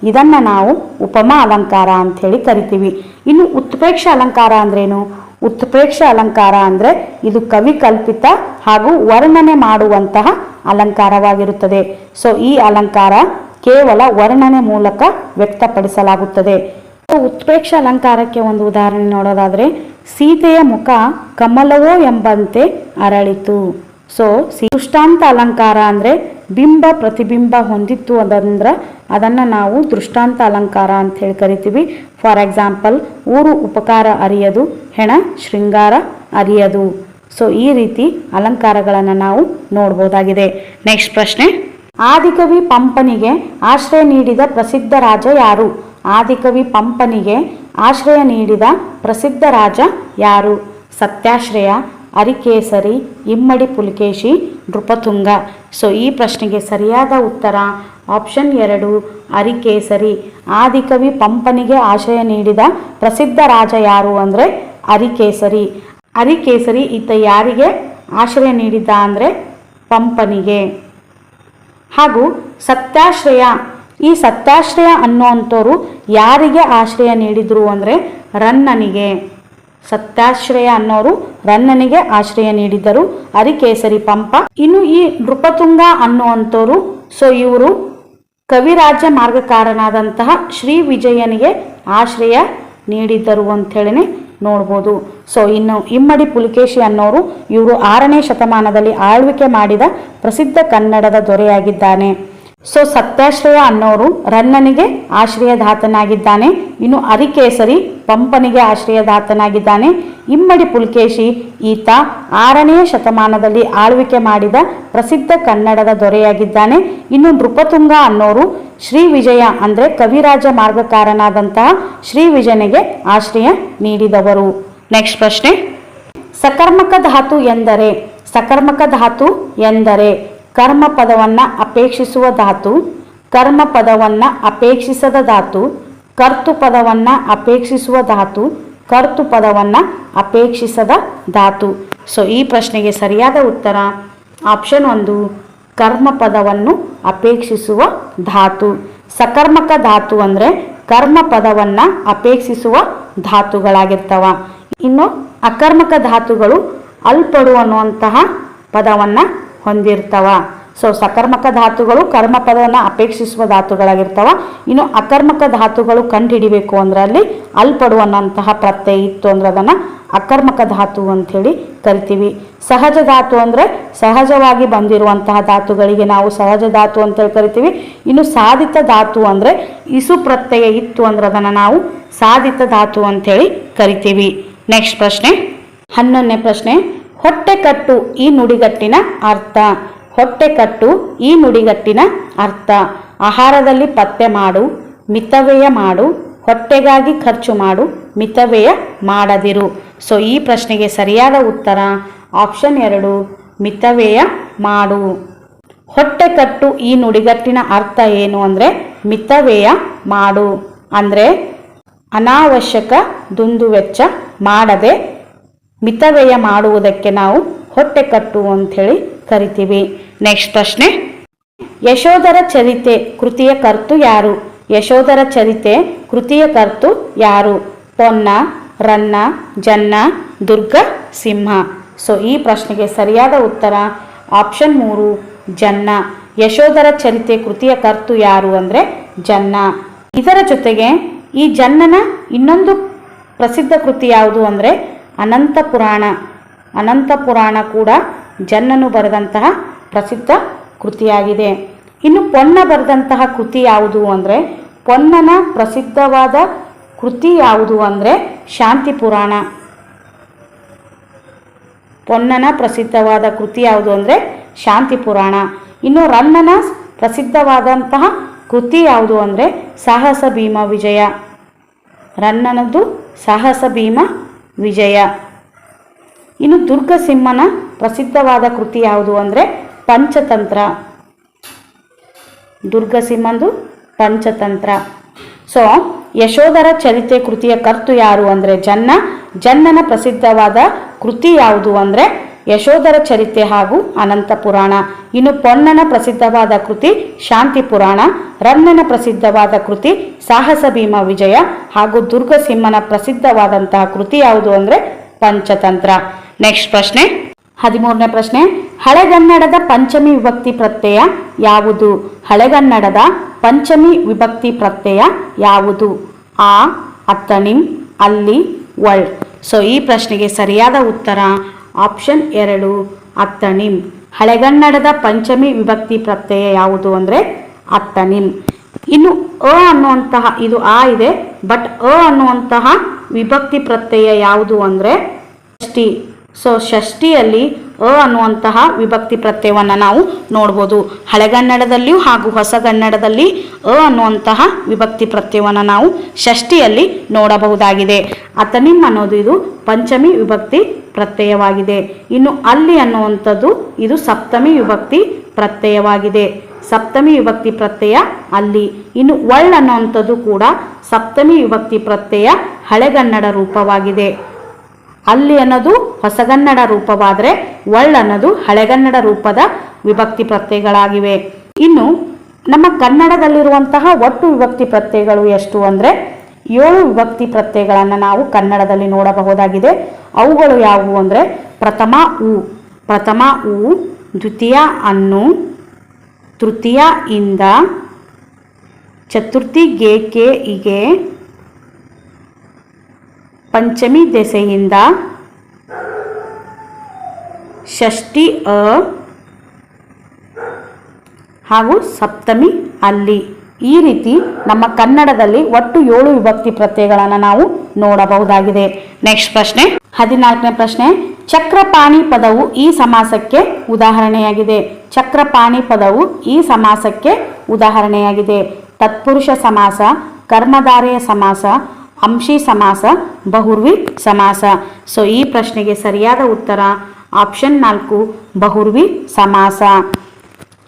S1: ಇದನ್ನು ನಾವು ಉಪಮಾ ಅಲಂಕಾರ ಅಂಥೇಳಿ ಕರಿತೀವಿ. ಇನ್ನು ಉತ್ಪ್ರೇಕ್ಷ ಅಲಂಕಾರ ಅಂದ್ರೇನು? ಉತ್ಪ್ರೇಕ್ಷ ಅಲಂಕಾರ ಅಂದರೆ ಇದು ಕವಿ ಕಲ್ಪಿತ ಹಾಗೂ ವರ್ಣನೆ ಮಾಡುವಂತಹ ಅಲಂಕಾರವಾಗಿರುತ್ತದೆ. ಸೊ ಈ ಅಲಂಕಾರ ಕೇವಲ ವರ್ಣನೆ ಮೂಲಕ ವ್ಯಕ್ತಪಡಿಸಲಾಗುತ್ತದೆ. ಉತ್ಪ್ರೇಕ್ಷ ಅಲಂಕಾರಕ್ಕೆ ಒಂದು ಉದಾಹರಣೆ ನೋಡೋದಾದರೆ ಸೀತೆಯ ಮುಖ ಕಮಲವೋ ಎಂಬಂತೆ ಅರಳಿತು. ಸೊ ದೃಷ್ಟಾಂತ ಅಲಂಕಾರ ಅಂದರೆ ಬಿಂಬ ಪ್ರತಿಬಿಂಬ ಹೊಂದಿತ್ತು ಅದಂದ್ರೆ ಅದನ್ನು ನಾವು ದೃಷ್ಟಾಂತ ಅಲಂಕಾರ ಅಂತ ಹೇಳಿ ಕರಿತೀವಿ. ಫಾರ್ ಎಕ್ಸಾಂಪಲ್, ಊರು ಉಪಕಾರ ಅರಿಯದು, ಹೆಣ ಶೃಂಗಾರ ಅರಿಯದು. ಸೊ ಈ ರೀತಿ ಅಲಂಕಾರಗಳನ್ನು ನಾವು ನೋಡ್ಬೋದಾಗಿದೆ. ನೆಕ್ಸ್ಟ್ ಪ್ರಶ್ನೆ, ಆದಿಕವಿ ಪಂಪನಿಗೆ ಆಶ್ರಯ ನೀಡಿದ ಪ್ರಸಿದ್ಧ ರಾಜ ಯಾರು? ಆದಿಕವಿ ಪಂಪನಿಗೆ ಆಶ್ರಯ ನೀಡಿದ ಪ್ರಸಿದ್ಧ ರಾಜ ಯಾರು? ಸತ್ಯಾಶ್ರಯ, ಅರಿಕೇಸರಿ, ಇಮ್ಮಡಿ ಪುಲಿಕೇಶಿ, ನೃಪತುಂಗ. ಸೊ ಈ ಪ್ರಶ್ನೆಗೆ ಸರಿಯಾದ ಉತ್ತರ ಆಪ್ಷನ್ 2 ಅರಿಕೇಸರಿ. ಆದಿಕವಿ ಪಂಪನಿಗೆ ಆಶ್ರಯ ನೀಡಿದ ಪ್ರಸಿದ್ಧ ರಾಜ ಯಾರು ಅಂದರೆ ಅರಿಕೇಸರಿ. ಅರಿಕೇಸರಿ ಈತ ಯಾರಿಗೆ ಆಶ್ರಯ ನೀಡಿದ್ದ ಅಂದರೆ ಪಂಪನಿಗೆ. ಹಾಗೂ ಸತ್ಯಾಶ್ರಯ, ಈ ಸತ್ಯಾಶ್ರಯ ಅನ್ನುವಂಥವ್ರು ಯಾರಿಗೆ ಆಶ್ರಯ ನೀಡಿದ್ರು ಅಂದರೆ ರನ್ನನಿಗೆ. ಸತ್ಯಾಶ್ರಯ ಅನ್ನೋರು ರನ್ನನಿಗೆ ಆಶ್ರಯ ನೀಡಿದ್ದರು, ಅರಿಕೇಸರಿ ಪಂಪ. ಇನ್ನು ಈ ನೃಪತುಂಗ ಅನ್ನುವಂಥವ್ರು ಸೊ ಇವರು ಕವಿರಾಜ್ಯ ಮಾರ್ಗಕಾರನಾದಂತಹ ಶ್ರೀ ವಿಜಯನಿಗೆ ಆಶ್ರಯ ನೀಡಿದ್ದರು ಅಂಥೇಳಿ ನೋಡ್ಬೋದು. ಸೊ ಇನ್ನು ಇಮ್ಮಡಿ ಪುಲಿಕೇಶಿ ಅನ್ನೋರು ಇವರು 6ನೇ ಶತಮಾನದಲ್ಲಿ ಆಳ್ವಿಕೆ ಮಾಡಿದ ಪ್ರಸಿದ್ಧ ಕನ್ನಡದ ದೊರೆಯಾಗಿದ್ದಾನೆ. ಸೊ ಸತ್ಯಾಶ್ರಯ ಅನ್ನೋರು ರನ್ನನಿಗೆ ಆಶ್ರಯದಾತನಾಗಿದ್ದಾನೆ. ಇನ್ನು ಅರಿಕೇಸರಿ ಪಂಪನಿಗೆ ಆಶ್ರಯದಾತನಾಗಿದ್ದಾನೆ. ಇಮ್ಮಡಿ ಪುಲಿಕೇಶಿ ಈತ 6ನೇ ಶತಮಾನದಲ್ಲಿ ಆಳ್ವಿಕೆ ಮಾಡಿದ ಪ್ರಸಿದ್ಧ ಕನ್ನಡದ ದೊರೆಯಾಗಿದ್ದಾನೆ. ಇನ್ನು ನೃಪತುಂಗ ಅನ್ನೋರು ಶ್ರೀ ವಿಜಯ ಅಂದರೆ ಕವಿರಾಜ ಮಾರ್ಗಕಾರನಾದಂತಹ ಶ್ರೀ ವಿಜಯನಿಗೆ ಆಶ್ರಯ ನೀಡಿದವರು. ನೆಕ್ಸ್ಟ್ ಪ್ರಶ್ನೆ, ಸಕರ್ಮಕ ಧಾತು ಎಂದರೆ? ಸಕರ್ಮಕ ಧಾತು ಎಂದರೆ ಕರ್ಮ ಪದವನ್ನು ಅಪೇಕ್ಷಿಸುವ ಧಾತು, ಕರ್ಮ ಪದವನ್ನು ಅಪೇಕ್ಷಿಸದ ಧಾತು, ಕರ್ತು ಪದವನ್ನು ಅಪೇಕ್ಷಿಸುವ ಧಾತು, ಕರ್ತು ಪದವನ್ನು ಅಪೇಕ್ಷಿಸದ ಧಾತು. ಸೊ ಈ ಪ್ರಶ್ನೆಗೆ ಸರಿಯಾದ ಉತ್ತರ ಆಪ್ಷನ್ 1 ಕರ್ಮ ಪದವನ್ನು ಅಪೇಕ್ಷಿಸುವ ಧಾತು. ಸಕರ್ಮಕ ಧಾತು ಅಂದರೆ ಕರ್ಮ ಪದವನ್ನು ಅಪೇಕ್ಷಿಸುವ ಧಾತುಗಳಾಗಿರ್ತವ. ಇನ್ನು ಅಕರ್ಮಕ ಧಾತುಗಳು ಅಲ್ಪಡು ಅನ್ನುವಂತಹ ಪದವನ್ನು ಹೊಂದಿರ್ತವ. ಸೊ ಸಕರ್ಮಕ ಧಾತುಗಳು ಕರ್ಮ ಪದವನ್ನು ಅಪೇಕ್ಷಿಸುವ ಧಾತುಗಳಾಗಿರ್ತವ. ಇನ್ನು ಅಕರ್ಮಕ ಧಾತುಗಳು ಕಂಡುಹಿಡಿಬೇಕು ಅಂದ್ರೆ ಅಲ್ಲಿ ಅಲ್ಪಡು ಅನ್ನೋಂತಹ ಪ್ರತ್ಯಯ ಇತ್ತು ಅಂದ್ರೆ ಅದನ್ನು ಅಕರ್ಮಕ ಧಾತು ಅಂಥೇಳಿ ಕರಿತೀವಿ. ಸಹಜ ಧಾತು ಅಂದರೆ ಸಹಜವಾಗಿ ಬಂದಿರುವಂತಹ ಧಾತುಗಳಿಗೆ ನಾವು ಸಹಜ ಧಾತು ಅಂತೇಳಿ ಕರಿತೀವಿ. ಇನ್ನು ಸಾಧಿತ ಧಾತು ಅಂದರೆ ಇಸು ಪ್ರತ್ಯಯ ಇತ್ತು ಅಂದ್ರೆ ಅದನ್ನು ನಾವು ಸಾಧಿತ ಧಾತು ಅಂಥೇಳಿ ಕರಿತೀವಿ. ನೆಕ್ಸ್ಟ್ ಪ್ರಶ್ನೆ, 11ನೇ ಪ್ರಶ್ನೆ, ಹೊಟ್ಟೆ ಕಟ್ಟು ಈ ನುಡಿಗಟ್ಟಿನ ಅರ್ಥ. ಹೊಟ್ಟೆಕಟ್ಟು ಈ ನುಡಿಗಟ್ಟಿನ ಅರ್ಥ. ಆಹಾರದಲ್ಲಿ ಪತ್ತೆ ಮಾಡು, ಮಿತವ್ಯಯ ಮಾಡು, ಹೊಟ್ಟೆಗಾಗಿ ಖರ್ಚು ಮಾಡು, ಮಿತವ್ಯಯ ಮಾಡದಿರು. ಸೊ ಈ ಪ್ರಶ್ನೆಗೆ ಸರಿಯಾದ ಉತ್ತರ ಆಪ್ಷನ್ 2 ಮಿತವ್ಯಯ ಮಾಡು. ಹೊಟ್ಟೆಕಟ್ಟು ಈ ನುಡಿಗಟ್ಟಿನ ಅರ್ಥ ಏನು ಅಂದರೆ ಮಿತವ್ಯಯ ಮಾಡು ಅಂದರೆ ಅನಾವಶ್ಯಕ ದುಂದುವೆಚ್ಚ ಮಾಡದೆ ಮಿತವ್ಯಯ ಮಾಡುವುದಕ್ಕೆ ನಾವು ಹೊಟ್ಟೆಕಟ್ಟು ಅಂಥೇಳಿ ಕರಿತೀವಿ. ನೆಕ್ಸ್ಟ್ ಪ್ರಶ್ನೆ, ಯಶೋಧರ ಚರಿತೆ ಕೃತಿಯ ಕರ್ತು ಯಾರು? ಯಶೋಧರ ಚರಿತೆ ಕೃತಿಯ ಕರ್ತು ಯಾರು? ಪೊನ್ನ, ರನ್ನ, ಜನ್ನ, ದುರ್ಗ, ಸಿಂಹ. ಸೊ ಈ ಪ್ರಶ್ನೆಗೆ ಸರಿಯಾದ ಉತ್ತರ ಆಪ್ಷನ್ 3 ಜನ್ನ. ಯಶೋಧರ ಚರಿತೆ ಕೃತಿಯ ಕರ್ತು ಯಾರು ಅಂದರೆ ಜನ್ನ. ಇದರ ಜೊತೆಗೆ ಈ ಜನ್ನನ ಇನ್ನೊಂದು ಪ್ರಸಿದ್ಧ ಕೃತಿ ಯಾವುದು ಅಂದರೆ ಅನಂತ ಪುರಾಣ. ಅನಂತ ಪುರಾಣ ಕೂಡ ಜನ್ನನು ಬರೆದಂತಹ ಪ್ರಸಿದ್ಧ ಕೃತಿಯಾಗಿದೆ. ಇನ್ನು ಪೊನ್ನ ಬರೆದಂತಹ ಕೃತಿ ಯಾವುದು ಅಂದರೆ ಪೊನ್ನನ ಪ್ರಸಿದ್ಧವಾದ ಕೃತಿ ಯಾವುದು ಅಂದರೆ ಶಾಂತಿ ಪುರಾಣ. ಪೊನ್ನನ ಪ್ರಸಿದ್ಧವಾದ ಕೃತಿ ಯಾವುದು ಅಂದರೆ ಶಾಂತಿ ಪುರಾಣ. ಇನ್ನು ರನ್ನನ ಪ್ರಸಿದ್ಧವಾದಂತಹ ಕೃತಿ ಯಾವುದು ಅಂದರೆ ಸಾಹಸ ಭೀಮ ವಿಜಯ. ರನ್ನನದು ಸಾಹಸ ಭೀಮ ವಿಜಯ. ಇನ್ನು ದುರ್ಗಸಿಂಹನ ಪ್ರಸಿದ್ಧವಾದ ಕೃತಿ ಯಾವುದು ಅಂದರೆ ಪಂಚತಂತ್ರ. ದುರ್ಗಸಿಂಹಂದು ಪಂಚತಂತ್ರ. ಸೊ ಯಶೋಧರ ಚರಿತೆ ಕೃತಿಯ ಕರ್ತು ಯಾರು ಅಂದರೆ ಜನ್ನ. ಜನ್ನನ ಪ್ರಸಿದ್ಧವಾದ ಕೃತಿ ಯಾವುದು ಅಂದರೆ ಯಶೋಧರ ಚರಿತೆ ಹಾಗೂ ಅನಂತ ಪುರಾಣ. ಇನ್ನು ಪೊನ್ನನ ಪ್ರಸಿದ್ಧವಾದ ಕೃತಿ ಶಾಂತಿ ಪುರಾಣ. ರನ್ನನ ಪ್ರಸಿದ್ಧವಾದ ಕೃತಿ ಸಾಹಸ ಭೀಮ ವಿಜಯ ಹಾಗೂ ದುರ್ಗಸಿಂಹನ ಪ್ರಸಿದ್ಧವಾದಂತಹ ಕೃತಿ ಯಾವುದು ಅಂದರೆ ಪಂಚತಂತ್ರ. ನೆಕ್ಸ್ಟ್ ಪ್ರಶ್ನೆ, 13ನೇ ಪ್ರಶ್ನೆ, ಹಳೆಗನ್ನಡದ ಪಂಚಮಿ ವಿಭಕ್ತಿ ಪ್ರತ್ಯಯ ಯಾವುದು? ಹಳೆಗನ್ನಡದ ಪಂಚಮಿ ವಿಭಕ್ತಿ ಪ್ರತ್ಯಯ ಯಾವುದು? ಆ, ಅತ್ತಣಿಂ, ಅಲ್ಲಿ, ವಳ್. ಸೊ ಈ ಪ್ರಶ್ನೆಗೆ ಸರಿಯಾದ ಉತ್ತರ ಆಪ್ಷನ್ 2 ಅತ್ತಣಿಂ. ಹಳೆಗನ್ನಡದ ಪಂಚಮಿ ವಿಭಕ್ತಿ ಪ್ರತ್ಯಯ ಯಾವುದು ಅಂದರೆ ಅತ್ತಣಿಂ. ಇನ್ನು ಅ ಅನ್ನುವಂತಹ ಇದು ಆ ಇದೆ, ಬಟ್ ಅ ಅನ್ನುವಂತಹ ವಿಭಕ್ತಿ ಪ್ರತ್ಯಯ ಯಾವುದು ಅಂದರೆ ಷಷ್ಠಿ. ಸೊ ಷಷ್ಠಿಯಲ್ಲಿ ಅ ಅನ್ನುವಂತಹ ವಿಭಕ್ತಿ ಪ್ರತ್ಯಯವನ್ನು ನಾವು ನೋಡ್ಬೋದು. ಹಳೆಗನ್ನಡದಲ್ಲಿಯೂ ಹಾಗೂ ಹೊಸಗನ್ನಡದಲ್ಲಿ ಅ ಅನ್ನುವಂತಹ ವಿಭಕ್ತಿ ಪ್ರತ್ಯಯವನ್ನು ನಾವು ಷಷ್ಠಿಯಲ್ಲಿ ನೋಡಬಹುದಾಗಿದೆ. ಅತನಿಂ ಅನ್ನೋದು ಇದು ಪಂಚಮಿ ವಿಭಕ್ತಿ ಪ್ರತ್ಯಯವಾಗಿದೆ. ಇನ್ನು ಅಲ್ಲಿ ಅನ್ನುವಂಥದ್ದು ಇದು ಸಪ್ತಮಿ ವಿಭಕ್ತಿ ಪ್ರತ್ಯಯವಾಗಿದೆ. ಸಪ್ತಮಿ ವಿಭಕ್ತಿ ಪ್ರತ್ಯಯ ಅಲ್ಲಿ. ಇನ್ನು ವಳ್ ಅನ್ನುವಂಥದ್ದು ಕೂಡ ಸಪ್ತಮಿ ವಿಭಕ್ತಿ ಪ್ರತ್ಯಯ ಹಳೆಗನ್ನಡ ರೂಪವಾಗಿದೆ. ಅಲ್ಲಿ ಅನ್ನೋದು ಹೊಸಗನ್ನಡ ರೂಪವಾದರೆ ವಳ್ ಅನ್ನೋದು ಹಳೆಗನ್ನಡ ರೂಪದ ವಿಭಕ್ತಿ ಪ್ರತ್ಯಯಗಳಾಗಿವೆ. ಇನ್ನು ನಮ್ಮ ಕನ್ನಡದಲ್ಲಿರುವಂತಹ ಒಟ್ಟು ವಿಭಕ್ತಿ ಪ್ರತ್ಯಯಗಳು ಎಷ್ಟು ಅಂದರೆ 7 ವಿಭಕ್ತಿ ಪ್ರತ್ಯಯಗಳನ್ನು ನಾವು ಕನ್ನಡದಲ್ಲಿ ನೋಡಬಹುದಾಗಿದೆ. ಅವುಗಳು ಯಾವುವು ಅಂದರೆ ಪ್ರಥಮ ಉ, ಪ್ರಥಮ ಉ, ದ್ವಿತೀಯ ಅನ್ನು, ತೃತೀಯ ಇಂದ, ಚತುರ್ಥಿ ಗೆ ಕೆ ಇಗೆ, ಪಂಚಮಿ ದೆಸೆಯಿಂದ, ಷಷ್ಠಿ ಅ ಹಾಗೂ ಸಪ್ತಮಿ ಅಲ್ಲಿ. ಈ ರೀತಿ ನಮ್ಮ ಕನ್ನಡದಲ್ಲಿ ಒಟ್ಟು 7 ವಿಭಕ್ತಿ ಪ್ರತ್ಯಯಗಳನ್ನು ನಾವು ನೋಡಬಹುದಾಗಿದೆ. ನೆಕ್ಸ್ಟ್ ಪ್ರಶ್ನೆ, 14ನೇ ಪ್ರಶ್ನೆ, ಚಕ್ರಪಾಣಿ ಪದವು ಈ ಸಮಾಸಕ್ಕೆ ಉದಾಹರಣೆಯಾಗಿದೆ. ಚಕ್ರಪಾಣಿ ಪದವು ಈ ಸಮಾಸಕ್ಕೆ ಉದಾಹರಣೆಯಾಗಿದೆ. ತತ್ಪುರುಷ ಸಮಾಸ, ಕರ್ಮಧಾರೆಯ ಸಮಾಸ, ಅಂಶಿ ಸಮಾಸ, ಬಹುರ್ವಿ ಸಮಾಸ. ಸೊ ಈ ಪ್ರಶ್ನೆಗೆ ಸರಿಯಾದ ಉತ್ತರ ಆಪ್ಷನ್ 4 ಬಹುರ್ವಿ ಸಮಾಸ.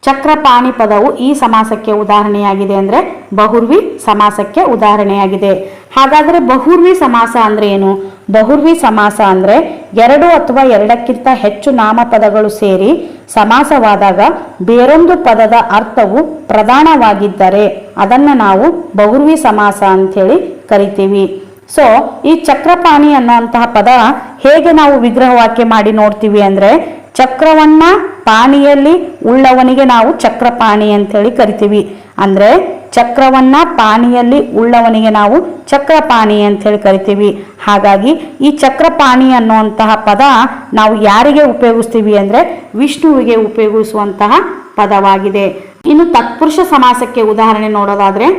S1: ಚಕ್ರಪಾಣಿ ಪದವು ಈ ಸಮಾಸಕ್ಕೆ ಉದಾಹರಣೆಯಾಗಿದೆ ಅಂದರೆ ಬಹುರ್ವಿ ಸಮಾಸಕ್ಕೆ ಉದಾಹರಣೆಯಾಗಿದೆ. ಹಾಗಾದರೆ ಬಹುರ್ವಿ ಸಮಾಸ ಅಂದರೆ ಏನು? ಬಹುರ್ವಿ ಸಮಾಸ ಅಂದರೆ 2 ಅಥವಾ 2ಕ್ಕಿಂತ ಹೆಚ್ಚು ನಾಮಪದಗಳು ಸೇರಿ ಸಮಾಸವಾದಾಗ ಬೇರೊಂದು ಪದದ ಅರ್ಥವು ಪ್ರಧಾನವಾಗಿದ್ದರೆ ಅದನ್ನು ನಾವು ಬಹುರ್ವಿ ಸಮಾಸ ಅಂಥೇಳಿ ಕರಿತೀವಿ. ಸೊ ಈ ಚಕ್ರಪಾಣಿ ಅನ್ನುವಂತಹ ಪದ ಹೇಗೆ ನಾವು ವಿಗ್ರಹವಾಕ್ಯ ಮಾಡಿ ನೋಡ್ತೀವಿ ಅಂದರೆ ಚಕ್ರವನ್ನ ಪಾಣಿಯಲ್ಲಿ ಉಳ್ಳವನಿಗೆ ನಾವು ಚಕ್ರಪಾಣಿ ಅಂಥೇಳಿ ಕರಿತೀವಿ. ಅಂದರೆ ಚಕ್ರವನ್ನ ಪಾಣಿಯಲ್ಲಿ ಉಳ್ಳವನಿಗೆ ನಾವು ಚಕ್ರಪಾಣಿ ಅಂಥೇಳಿ ಕರಿತೀವಿ. ಹಾಗಾಗಿ ಈ ಚಕ್ರಪಾಣಿ ಅನ್ನುವಂತಹ ಪದ ನಾವು ಯಾರಿಗೆ ಉಪಯೋಗಿಸ್ತೀವಿ ಅಂದರೆ ವಿಷ್ಣುವಿಗೆ ಉಪಯೋಗಿಸುವಂತಹ ಪದವಾಗಿದೆ. ಇನ್ನು ತತ್ಪುರುಷ ಸಮಾಸಕ್ಕೆ ಉದಾಹರಣೆ ನೋಡೋದಾದರೆ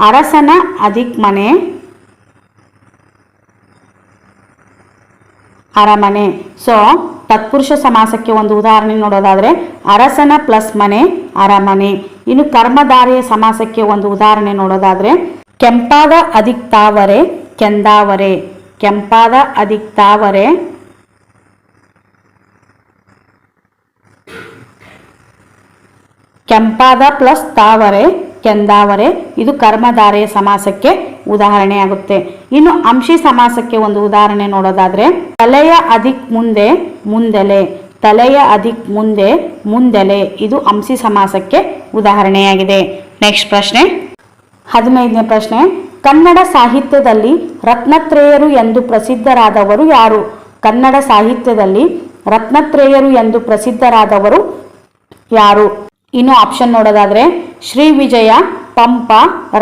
S1: ಅರಸನ ಅಧಿಕ್ ಮನೆ, ಅರಮನೆ. ಸೊ ತತ್ಪುರುಷ ಸಮಾಸಕ್ಕೆ ಒಂದು ಉದಾಹರಣೆ ನೋಡೋದಾದರೆ ಅರಸನ ಪ್ಲಸ್ ಮನೆ ಅರಮನೆ. ಇನ್ನು ಕರ್ಮಧಾರೆಯ ಸಮಾಸಕ್ಕೆ ಒಂದು ಉದಾಹರಣೆ ನೋಡೋದಾದರೆ ಕೆಂಪಾದ ಅಧಿಕ್ ತಾವರೆ ಕೆಂದಾವರೆ. ಕೆಂಪಾದ ಅಧಿಕ್ ತಾವರೆ ಕೆಂಪಾದ ಪ್ಲಸ್ ತಾವರೆ ಕೆಂದಾವರೆ. ಇದು ಕರ್ಮಧಾರೆಯ ಸಮಾಸಕ್ಕೆ ಉದಾಹರಣೆಯಾಗುತ್ತೆ. ಇನ್ನು ಅಂಶಿ ಸಮಾಸಕ್ಕೆ ಒಂದು ಉದಾಹರಣೆ ನೋಡೋದಾದ್ರೆ ತಲೆಯ ಅಧಿಕ್ ಮುಂದೆ ಮುಂದೆಲೆ. ತಲೆಯ ಅಧಿಕ್ ಮುಂದೆ ಮುಂದೆಲೆ. ಇದು ಅಂಶಿ ಸಮಾಸಕ್ಕೆ ಉದಾಹರಣೆಯಾಗಿದೆ. ನೆಕ್ಸ್ಟ್ ಪ್ರಶ್ನೆ 15ನೇ ಪ್ರಶ್ನೆ, ಕನ್ನಡ ಸಾಹಿತ್ಯದಲ್ಲಿ ರತ್ನತ್ರೇಯರು ಎಂದು ಪ್ರಸಿದ್ಧರಾದವರು ಯಾರು? ಕನ್ನಡ ಸಾಹಿತ್ಯದಲ್ಲಿ ರತ್ನತ್ರೇಯರು ಎಂದು ಪ್ರಸಿದ್ಧರಾದವರು ಯಾರು? ಇನ್ನು ಆಪ್ಷನ್ ನೋಡೋದಾದ್ರೆ ಶ್ರೀ ವಿಜಯ, ಪಂಪ,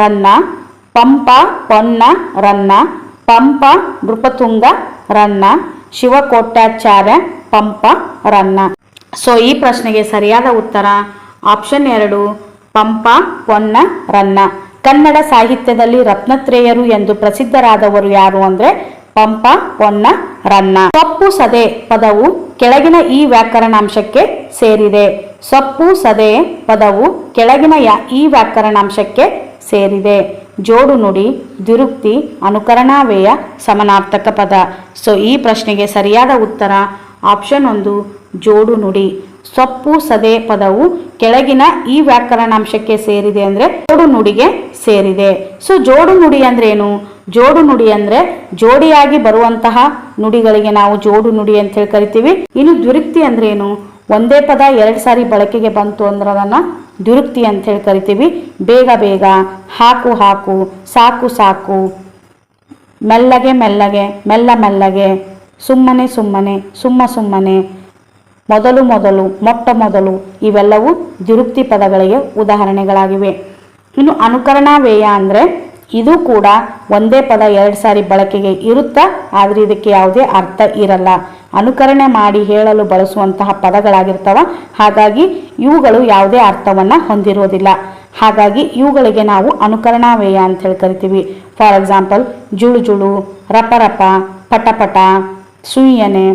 S1: ರನ್ನ, ಪಂಪ ಪೊನ್ನ ರನ್ನ, ಪಂಪ ನೃಪತುಂಗ ರನ್ನ, ಶಿವಕೋಟ್ಯಾಚಾರ್ಯ ಪಂಪ ರನ್ನ. ಸೊ ಈ ಪ್ರಶ್ನೆಗೆ ಸರಿಯಾದ ಉತ್ತರ ಆಪ್ಷನ್ 2 ಪಂಪ ಪೊನ್ನ ರನ್ನ. ಕನ್ನಡ ಸಾಹಿತ್ಯದಲ್ಲಿ ರತ್ನತ್ರೇಯರು ಎಂದು ಪ್ರಸಿದ್ಧರಾದವರು ಯಾರು ಅಂದ್ರೆ ಪಂಪ ಪೊನ್ನ ರನ್ನ. ಸೊಪ್ಪು ಸದೆ ಪದವು ಕೆಳಗಿನ ಈ ವ್ಯಾಕರಣಾಂಶಕ್ಕೆ ಸೇರಿದೆ. ಸೊಪ್ಪು ಸದೆ ಪದವು ಕೆಳಗಿನ ಈ ವ್ಯಾಕರಣಾಂಶಕ್ಕೆ ಸೇರಿದೆ. ಜೋಡು ನುಡಿ, ದ್ವಿರುಕ್ತಿ, ಅನುಕರಣಾವ್ಯಯ, ಸಮನಾರ್ಥಕ ಪದ. ಸೊ ಈ ಪ್ರಶ್ನೆಗೆ ಸರಿಯಾದ ಉತ್ತರ ಆಪ್ಷನ್ 1 ಜೋಡು ನುಡಿ. ಸೊಪ್ಪು ಸದೆ ಪದವು ಕೆಳಗಿನ ಈ ವ್ಯಾಕರಣಾಂಶಕ್ಕೆ ಸೇರಿದೆ ಅಂದ್ರೆ ಜೋಡು ನುಡಿಗೆ ಸೇರಿದೆ. ಸೊ ಜೋಡು ನುಡಿ ಅಂದ್ರೆ ಏನು? ಜೋಡು ನುಡಿ ಅಂದ್ರೆ ಜೋಡಿಯಾಗಿ ಬರುವಂತಹ ನುಡಿಗಳಿಗೆ ನಾವು ಜೋಡು ನುಡಿ ಅಂತ ಹೇಳಿ ಕರಿತೀವಿ. ಇನ್ನು ದ್ವಿರುಕ್ತಿ ಅಂದ್ರೆ ಏನು? ಒಂದೇ ಪದ 2 ಸಾರಿ ಬಳಕೆಗೆ ಬಂತು ಅಂದ್ರೆ ಅದನ್ನ ದ್ವಿರುಕ್ತಿ ಅಂತ ಹೇಳಿ ಕರಿತೀವಿ. ಬೇಗ ಬೇಗ, ಹಾಕು ಹಾಕು, ಸಾಕು ಸಾಕು, ಮೆಲ್ಲಗೆ ಮೆಲ್ಲಗೆ, ಮೆಲ್ಲ ಮೆಲ್ಲಗೆ, ಸುಮ್ಮನೆ ಸುಮ್ಮನೆ, ಸುಮ್ಮ ಸುಮ್ಮನೆ, ಮೊದಲು ಮೊದಲು, ಮೊಟ್ಟ ಮೊದಲು, ಇವೆಲ್ಲವೂ ದ್ವಿರುಕ್ತಿ ಪದಗಳಿಗೆ ಉದಾಹರಣೆಗಳಾಗಿವೆ. ಇನ್ನು ಅನುಕರಣಾವ್ಯಯ ಅಂದ್ರೆ ಇದು ಕೂಡ ಒಂದೇ ಪದ 2 ಸಾರಿ ಬಳಕೆಗೆ ಇರುತ್ತಾ, ಆದರೆ ಇದಕ್ಕೆ ಯಾವುದೇ ಅರ್ಥ ಇರಲ್ಲ. ಅನುಕರಣೆ ಮಾಡಿ ಹೇಳಲು ಬಳಸುವಂತಹ ಪದಗಳಾಗಿರ್ತವ. ಹಾಗಾಗಿ ಇವುಗಳು ಯಾವುದೇ ಅರ್ಥವನ್ನ ಹೊಂದಿರೋದಿಲ್ಲ. ಹಾಗಾಗಿ ಇವುಗಳಿಗೆ ನಾವು ಅನುಕರಣಾವ್ಯಯ ಅಂತ ಹೇಳಿ ಕರಿತೀವಿ. ಫಾರ್ ಎಕ್ಸಾಂಪಲ್ ಜುಳು ಜುಳು, ರಪ ರಪ, ಪಟ ಪಟ, ಸುಯ್ಯನೆ,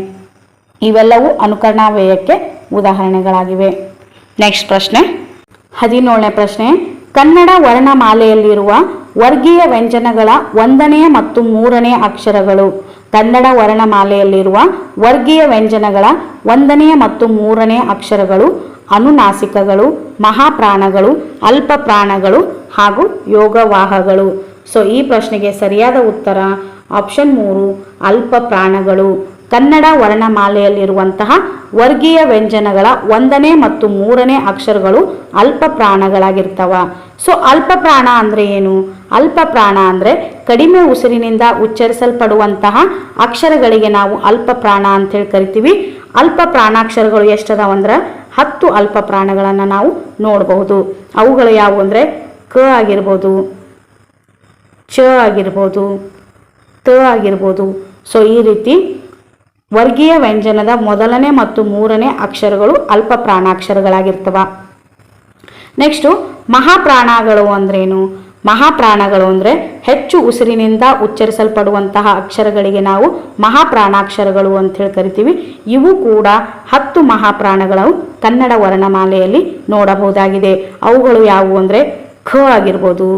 S1: ಇವೆಲ್ಲವೂ ಅನುಕರಣಾವ್ಯಯಕ್ಕೆ ಉದಾಹರಣೆಗಳಾಗಿವೆ. ನೆಕ್ಸ್ಟ್ ಪ್ರಶ್ನೆ 17ನೇ ಪ್ರಶ್ನೆ, ಕನ್ನಡ ವರ್ಣಮಾಲೆಯಲ್ಲಿರುವ ವರ್ಗೀಯ ವ್ಯಂಜನಗಳ 1ನೇ ಮತ್ತು 3ನೇ ಅಕ್ಷರಗಳು. ಕನ್ನಡ ವರ್ಣಮಾಲೆಯಲ್ಲಿರುವ ವರ್ಗೀಯ ವ್ಯಂಜನಗಳ 1ನೇ ಮತ್ತು 3ನೇ ಅಕ್ಷರಗಳು ಅನುನಾಸಿಕಗಳು, ಮಹಾಪ್ರಾಣಗಳು, ಅಲ್ಪ ಪ್ರಾಣಗಳು ಹಾಗೂ ಯೋಗವಾಹಗಳು. ಸೊ ಈ ಪ್ರಶ್ನೆಗೆ ಸರಿಯಾದ ಉತ್ತರ ಆಪ್ಷನ್ 3 ಅಲ್ಪ ಪ್ರಾಣಗಳು. ಕನ್ನಡ ವರ್ಣಮಾಲೆಯಲ್ಲಿರುವಂತಹ ವರ್ಗೀಯ ವ್ಯಂಜನಗಳ 1ನೇ ಮತ್ತು 3ನೇ ಅಕ್ಷರಗಳು ಅಲ್ಪ ಪ್ರಾಣಗಳಾಗಿರ್ತವ. ಸೊ ಅಲ್ಪ ಪ್ರಾಣ ಅಂದ್ರೆ ಏನು? ಅಲ್ಪ ಪ್ರಾಣ ಅಂದ್ರೆ ಕಡಿಮೆ ಉಸಿರಿನಿಂದ ಉಚ್ಚರಿಸಲ್ಪಡುವಂತಹ ಅಕ್ಷರಗಳಿಗೆ ನಾವು ಅಲ್ಪ ಪ್ರಾಣ ಅಂತ ಹೇಳಿ ಕರಿತೀವಿ. ಅಲ್ಪ ಪ್ರಾಣಾಕ್ಷರಗಳು ಎಷ್ಟದಾವ ಅಂದ್ರೆ 10 ಅಲ್ಪ ಪ್ರಾಣಗಳನ್ನು ನಾವು ನೋಡಬಹುದು. ಅವುಗಳು ಯಾವುವು ಅಂದ್ರೆ ಕ ಆಗಿರ್ಬೋದು, ಚ ಆಗಿರ್ಬೋದು, ತ ಆಗಿರ್ಬೋದು. ಸೊ ಈ ರೀತಿ ವರ್ಗೀಯ ವ್ಯಂಜನದ 1ನೇ ಮತ್ತು 3ನೇ ಅಕ್ಷರಗಳು ಅಲ್ಪ ಪ್ರಾಣಾಕ್ಷರಗಳಾಗಿರ್ತವ. ನೆಕ್ಸ್ಟು ಮಹಾಪ್ರಾಣಗಳು ಅಂದ್ರೇನು? ಮಹಾಪ್ರಾಣಗಳು ಅಂದರೆ ಹೆಚ್ಚು ಉಸಿರಿನಿಂದ ಉಚ್ಚರಿಸಲ್ಪಡುವಂತಹ ಅಕ್ಷರಗಳಿಗೆ ನಾವು ಮಹಾಪ್ರಾಣಾಕ್ಷರಗಳು ಅಂತ ಹೇಳಿ ಕರಿತೀವಿ. ಇವು ಕೂಡ 10 ಮಹಾಪ್ರಾಣಗಳು ಕನ್ನಡ ವರ್ಣಮಾಲೆಯಲ್ಲಿ ನೋಡಬಹುದಾಗಿದೆ. ಅವುಗಳು ಯಾವುವು ಅಂದರೆ ಖ ಆಗಿರ್ಬೋದು,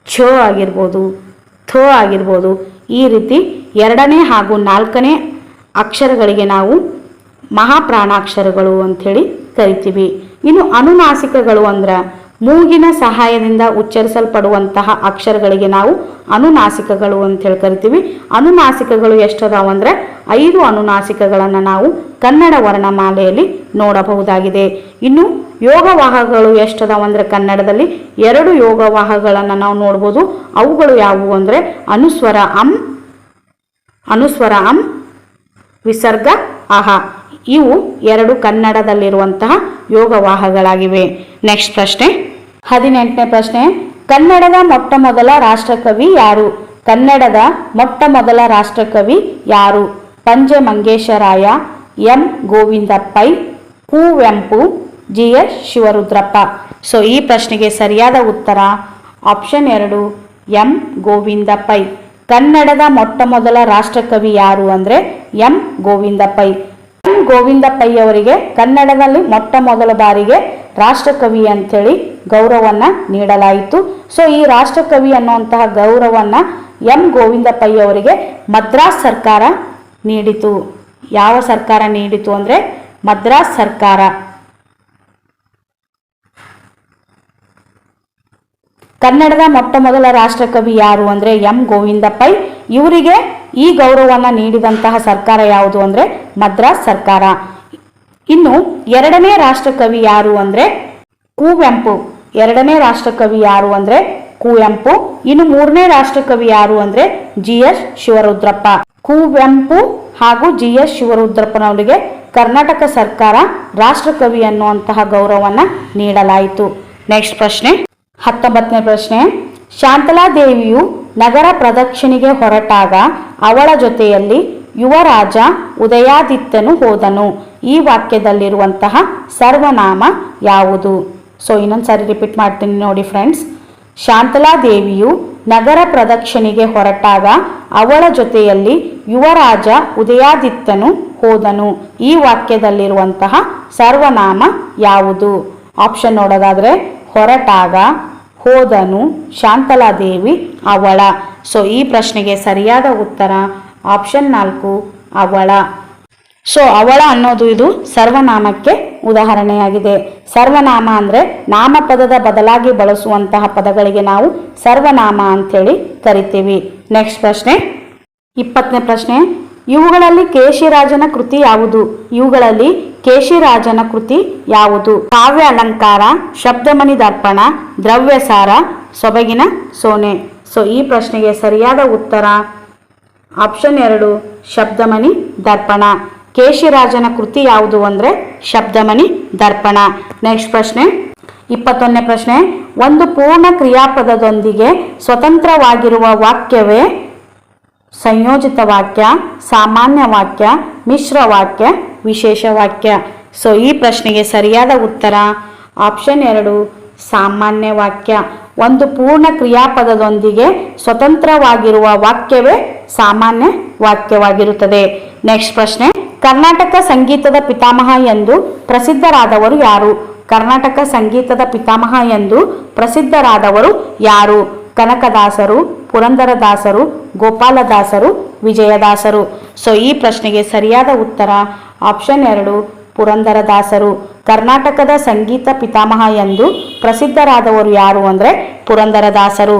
S1: ಛ ಆಗಿರ್ಬೋದು, ಥ ಆಗಿರ್ಬೋದು. ಈ ರೀತಿ 2ನೇ ಹಾಗೂ 4ನೇ ಅಕ್ಷರಗಳಿಗೆ ನಾವು ಮಹಾಪ್ರಾಣಾಕ್ಷರಗಳು ಅಂಥೇಳಿ ಕರಿತೀವಿ. ಇನ್ನು ಅನುನಾಸಿಕಗಳು ಅಂದ್ರೆ ಮೂಗಿನ ಸಹಾಯದಿಂದ ಉಚ್ಚರಿಸಲ್ಪಡುವಂತಹ ಅಕ್ಷರಗಳಿಗೆ ನಾವು ಅನುನಾಸಿಕಗಳು ಅಂತೇಳಿ ಕರಿತೀವಿ. ಅನುನಾಸಿಕಗಳು ಎಷ್ಟದಾವ ಅಂದರೆ 5 ಅನುನಾಸಿಕಗಳನ್ನು ನಾವು ಕನ್ನಡ ವರ್ಣಮಾಲೆಯಲ್ಲಿ ನೋಡಬಹುದಾಗಿದೆ. ಇನ್ನು ಯೋಗವಾಹಗಳು ಎಷ್ಟದಾವ ಅಂದರೆ ಕನ್ನಡದಲ್ಲಿ 2 ಯೋಗವಾಹಗಳನ್ನು ನಾವು ನೋಡ್ಬೋದು. ಅವುಗಳು ಯಾವುವು ಅಂದರೆ ಅನುಸ್ವರ ಅಂ, ವಿಸರ್ಗ ಅಹ. ಇವು 2 ಕನ್ನಡದಲ್ಲಿರುವಂತಹ ಯೋಗವಾಹಗಳಾಗಿವೆ. ನೆಕ್ಸ್ಟ್ ಪ್ರಶ್ನೆ 18ನೇ ಪ್ರಶ್ನೆ, ಕನ್ನಡದ ಮೊಟ್ಟ ಮೊದಲ ರಾಷ್ಟ್ರಕವಿ ಯಾರು? ಕನ್ನಡದ ಮೊಟ್ಟ ಮೊದಲ ರಾಷ್ಟ್ರಕವಿ ಯಾರು? Panje Mangesharaya, M Govinda Pai, Kuvempu, GS Shivarudrappa. So ಈ ಪ್ರಶ್ನೆಗೆ ಸರಿಯಾದ ಉತ್ತರ ಆಪ್ಷನ್ 2 ಎಂ ಗೋವಿಂದ ಪೈ. ಕನ್ನಡದ ಮೊಟ್ಟ ಮೊದಲ ರಾಷ್ಟ್ರಕವಿ ಯಾರು ಅಂದರೆ ಎಂ ಗೋವಿಂದ ಪೈ. ಎಂ ಗೋವಿಂದ ಪೈ ಅವರಿಗೆ ಕನ್ನಡದಲ್ಲಿ ಮೊಟ್ಟ ಮೊದಲ ಬಾರಿಗೆ ರಾಷ್ಟ್ರಕವಿ ಅಂಥೇಳಿ ಗೌರವವನ್ನು ನೀಡಲಾಯಿತು. ಸೊ ಈ ರಾಷ್ಟ್ರಕವಿ ಅನ್ನುವಂತಹ ಗೌರವವನ್ನು ಎಂ ಗೋವಿಂದ ಪೈ ಅವರಿಗೆ ಮದ್ರಾಸ್ ಸರ್ಕಾರ ನೀಡಿತು. ಯಾವ ಸರ್ಕಾರ ನೀಡಿತು ಅಂದರೆ ಮದ್ರಾಸ್ ಸರ್ಕಾರ. ಕನ್ನಡದ ಮೊಟ್ಟ ಮೊದಲ ರಾಷ್ಟ್ರಕವಿ ಯಾರು ಅಂದರೆ ಎಂ ಗೋವಿಂದ ಪೈ. ಇವರಿಗೆ ಈ ಗೌರವವನ್ನು ನೀಡಿದಂತಹ ಸರ್ಕಾರ ಯಾವುದು ಅಂದರೆ ಮದ್ರಾಸ್ ಸರ್ಕಾರ. ಇನ್ನು ಎರಡನೇ ರಾಷ್ಟ್ರಕವಿ ಯಾರು ಅಂದರೆ ಕುವೆಂಪು. ಎರಡನೇ ರಾಷ್ಟ್ರಕವಿ ಯಾರು ಅಂದರೆ ಕುವೆಂಪು. ಇನ್ನು ಮೂರನೇ ರಾಷ್ಟ್ರಕವಿ ಯಾರು ಅಂದರೆ ಜಿ.ಎಸ್. ಶಿವರುದ್ರಪ್ಪ. ಕುವೆಂಪು ಹಾಗೂ ಜಿ.ಎಸ್. ಶಿವರುದ್ರಪ್ಪನವರಿಗೆ ಕರ್ನಾಟಕ ಸರ್ಕಾರ ರಾಷ್ಟ್ರಕವಿ ಅನ್ನುವಂತಹ ಗೌರವವನ್ನು ನೀಡಲಾಯಿತು. ನೆಕ್ಸ್ಟ್ ಪ್ರಶ್ನೆ 19ನೇ ಪ್ರಶ್ನೆ. ಶಾಂತಲಾದೇವಿಯು ನಗರ ಪ್ರದಕ್ಷಿಣೆಗೆ ಹೊರಟಾಗ ಅವಳ ಜೊತೆಯಲ್ಲಿ ಯುವರಾಜ ಉದಯಾದಿತ್ಯನು ಹೋದನು. ಈ ವಾಕ್ಯದಲ್ಲಿರುವಂತಹ ಸರ್ವನಾಮ ಯಾವುದು? ಸೊ ಇನ್ನೊಂದು ಸಾರಿ ರಿಪೀಟ್ ಮಾಡ್ತೀನಿ ನೋಡಿ ಫ್ರೆಂಡ್ಸ್. ಶಾಂತಲಾದೇವಿಯು ನಗರ ಪ್ರದಕ್ಷಿಣೆಗೆ ಹೊರಟಾಗ ಅವಳ ಜೊತೆಯಲ್ಲಿ ಯುವರಾಜ ಉದಯಾದಿತ್ಯನು ಹೋದನು. ಈ ವಾಕ್ಯದಲ್ಲಿರುವಂತಹ ಸರ್ವನಾಮ ಯಾವುದು? ಆಪ್ಷನ್ ನೋಡೋದಾದರೆ ಹೊರಟಾಗ, ಹೋದನು, ಶಾಂತಲಾದೇವಿ, ಅವಳ. ಸೊ ಈ ಪ್ರಶ್ನೆಗೆ ಸರಿಯಾದ ಉತ್ತರ ಆಪ್ಷನ್ 4 ಅವಳ. ಸೊ ಅವಳ ಅನ್ನೋದು ಇದು ಸರ್ವನಾಮಕ್ಕೆ ಉದಾಹರಣೆಯಾಗಿದೆ. ಸರ್ವನಾಮ ಅಂದರೆ ನಾಮಪದದ ಬದಲಾಗಿ ಬಳಸುವಂತಹ ಪದಗಳಿಗೆ ನಾವು ಸರ್ವನಾಮ ಅಂಥೇಳಿ ಕರಿತೀವಿ. ನೆಕ್ಸ್ಟ್ ಪ್ರಶ್ನೆ 20ನೇ ಪ್ರಶ್ನೆ. ಇವುಗಳಲ್ಲಿ ಕೇಶಿರಾಜನ ಕೃತಿ ಯಾವುದು? ಇವುಗಳಲ್ಲಿ ಕೇಶಿರಾಜನ ಕೃತಿ ಯಾವುದು? ಕಾವ್ಯ ಅಲಂಕಾರ, ಶಬ್ದಮಣಿ ದರ್ಪಣ, ದ್ರವ್ಯಸಾರ, ಸೊಬಗಿನ ಸೋನೆ. ಸೊ ಈ ಪ್ರಶ್ನೆಗೆ ಸರಿಯಾದ ಉತ್ತರ ಆಪ್ಷನ್ 2 ಶಬ್ದಮಣಿ ದರ್ಪಣ. ಕೇಶಿರಾಜನ ಕೃತಿ ಯಾವುದು ಅಂದರೆ ಶಬ್ದಮಣಿ ದರ್ಪಣ. ನೆಕ್ಸ್ಟ್ ಪ್ರಶ್ನೆ 21ನೇ ಪ್ರಶ್ನೆ. ಒಂದು ಪೂರ್ಣ ಕ್ರಿಯಾಪದದೊಂದಿಗೆ ಸ್ವತಂತ್ರವಾಗಿರುವ ವಾಕ್ಯವೇ ಸಂಯೋಜಿತ ವಾಕ್ಯ, ಸಾಮಾನ್ಯ ವಾಕ್ಯ, ಮಿಶ್ರ ವಾಕ್ಯ, ವಿಶೇಷ ವಾಕ್ಯ? ಸೊ ಈ ಪ್ರಶ್ನೆಗೆ ಸರಿಯಾದ ಉತ್ತರ ಆಪ್ಷನ್ 2 ಸಾಮಾನ್ಯ ವಾಕ್ಯ. ಒಂದು ಪೂರ್ಣ ಕ್ರಿಯಾಪದದೊಂದಿಗೆ ಸ್ವತಂತ್ರವಾಗಿರುವ ವಾಕ್ಯವೇ ಸಾಮಾನ್ಯ ವಾಕ್ಯವಾಗಿರುತ್ತದೆ. ನೆಕ್ಸ್ಟ್ ಪ್ರಶ್ನೆ. ಕರ್ನಾಟಕ ಸಂಗೀತದ ಪಿತಾಮಹ ಎಂದು ಪ್ರಸಿದ್ಧರಾದವರು ಯಾರು? ಕರ್ನಾಟಕ ಸಂಗೀತದ ಪಿತಾಮಹ ಎಂದು ಪ್ರಸಿದ್ಧರಾದವರು ಯಾರು? ಕನಕದಾಸರು, ಪುರಂದರದಾಸರು, ಗೋಪಾಲದಾಸರು, ವಿಜಯದಾಸರು? ಸೊ ಈ ಪ್ರಶ್ನೆಗೆ ಸರಿಯಾದ ಉತ್ತರ ಆಪ್ಷನ್ 2 ಪುರಂದರದಾಸರು. ಕರ್ನಾಟಕದ ಸಂಗೀತ ಪಿತಾಮಹ ಎಂದು ಪ್ರಸಿದ್ಧರಾದವರು ಯಾರು ಅಂದರೆ ಪುರಂದರದಾಸರು.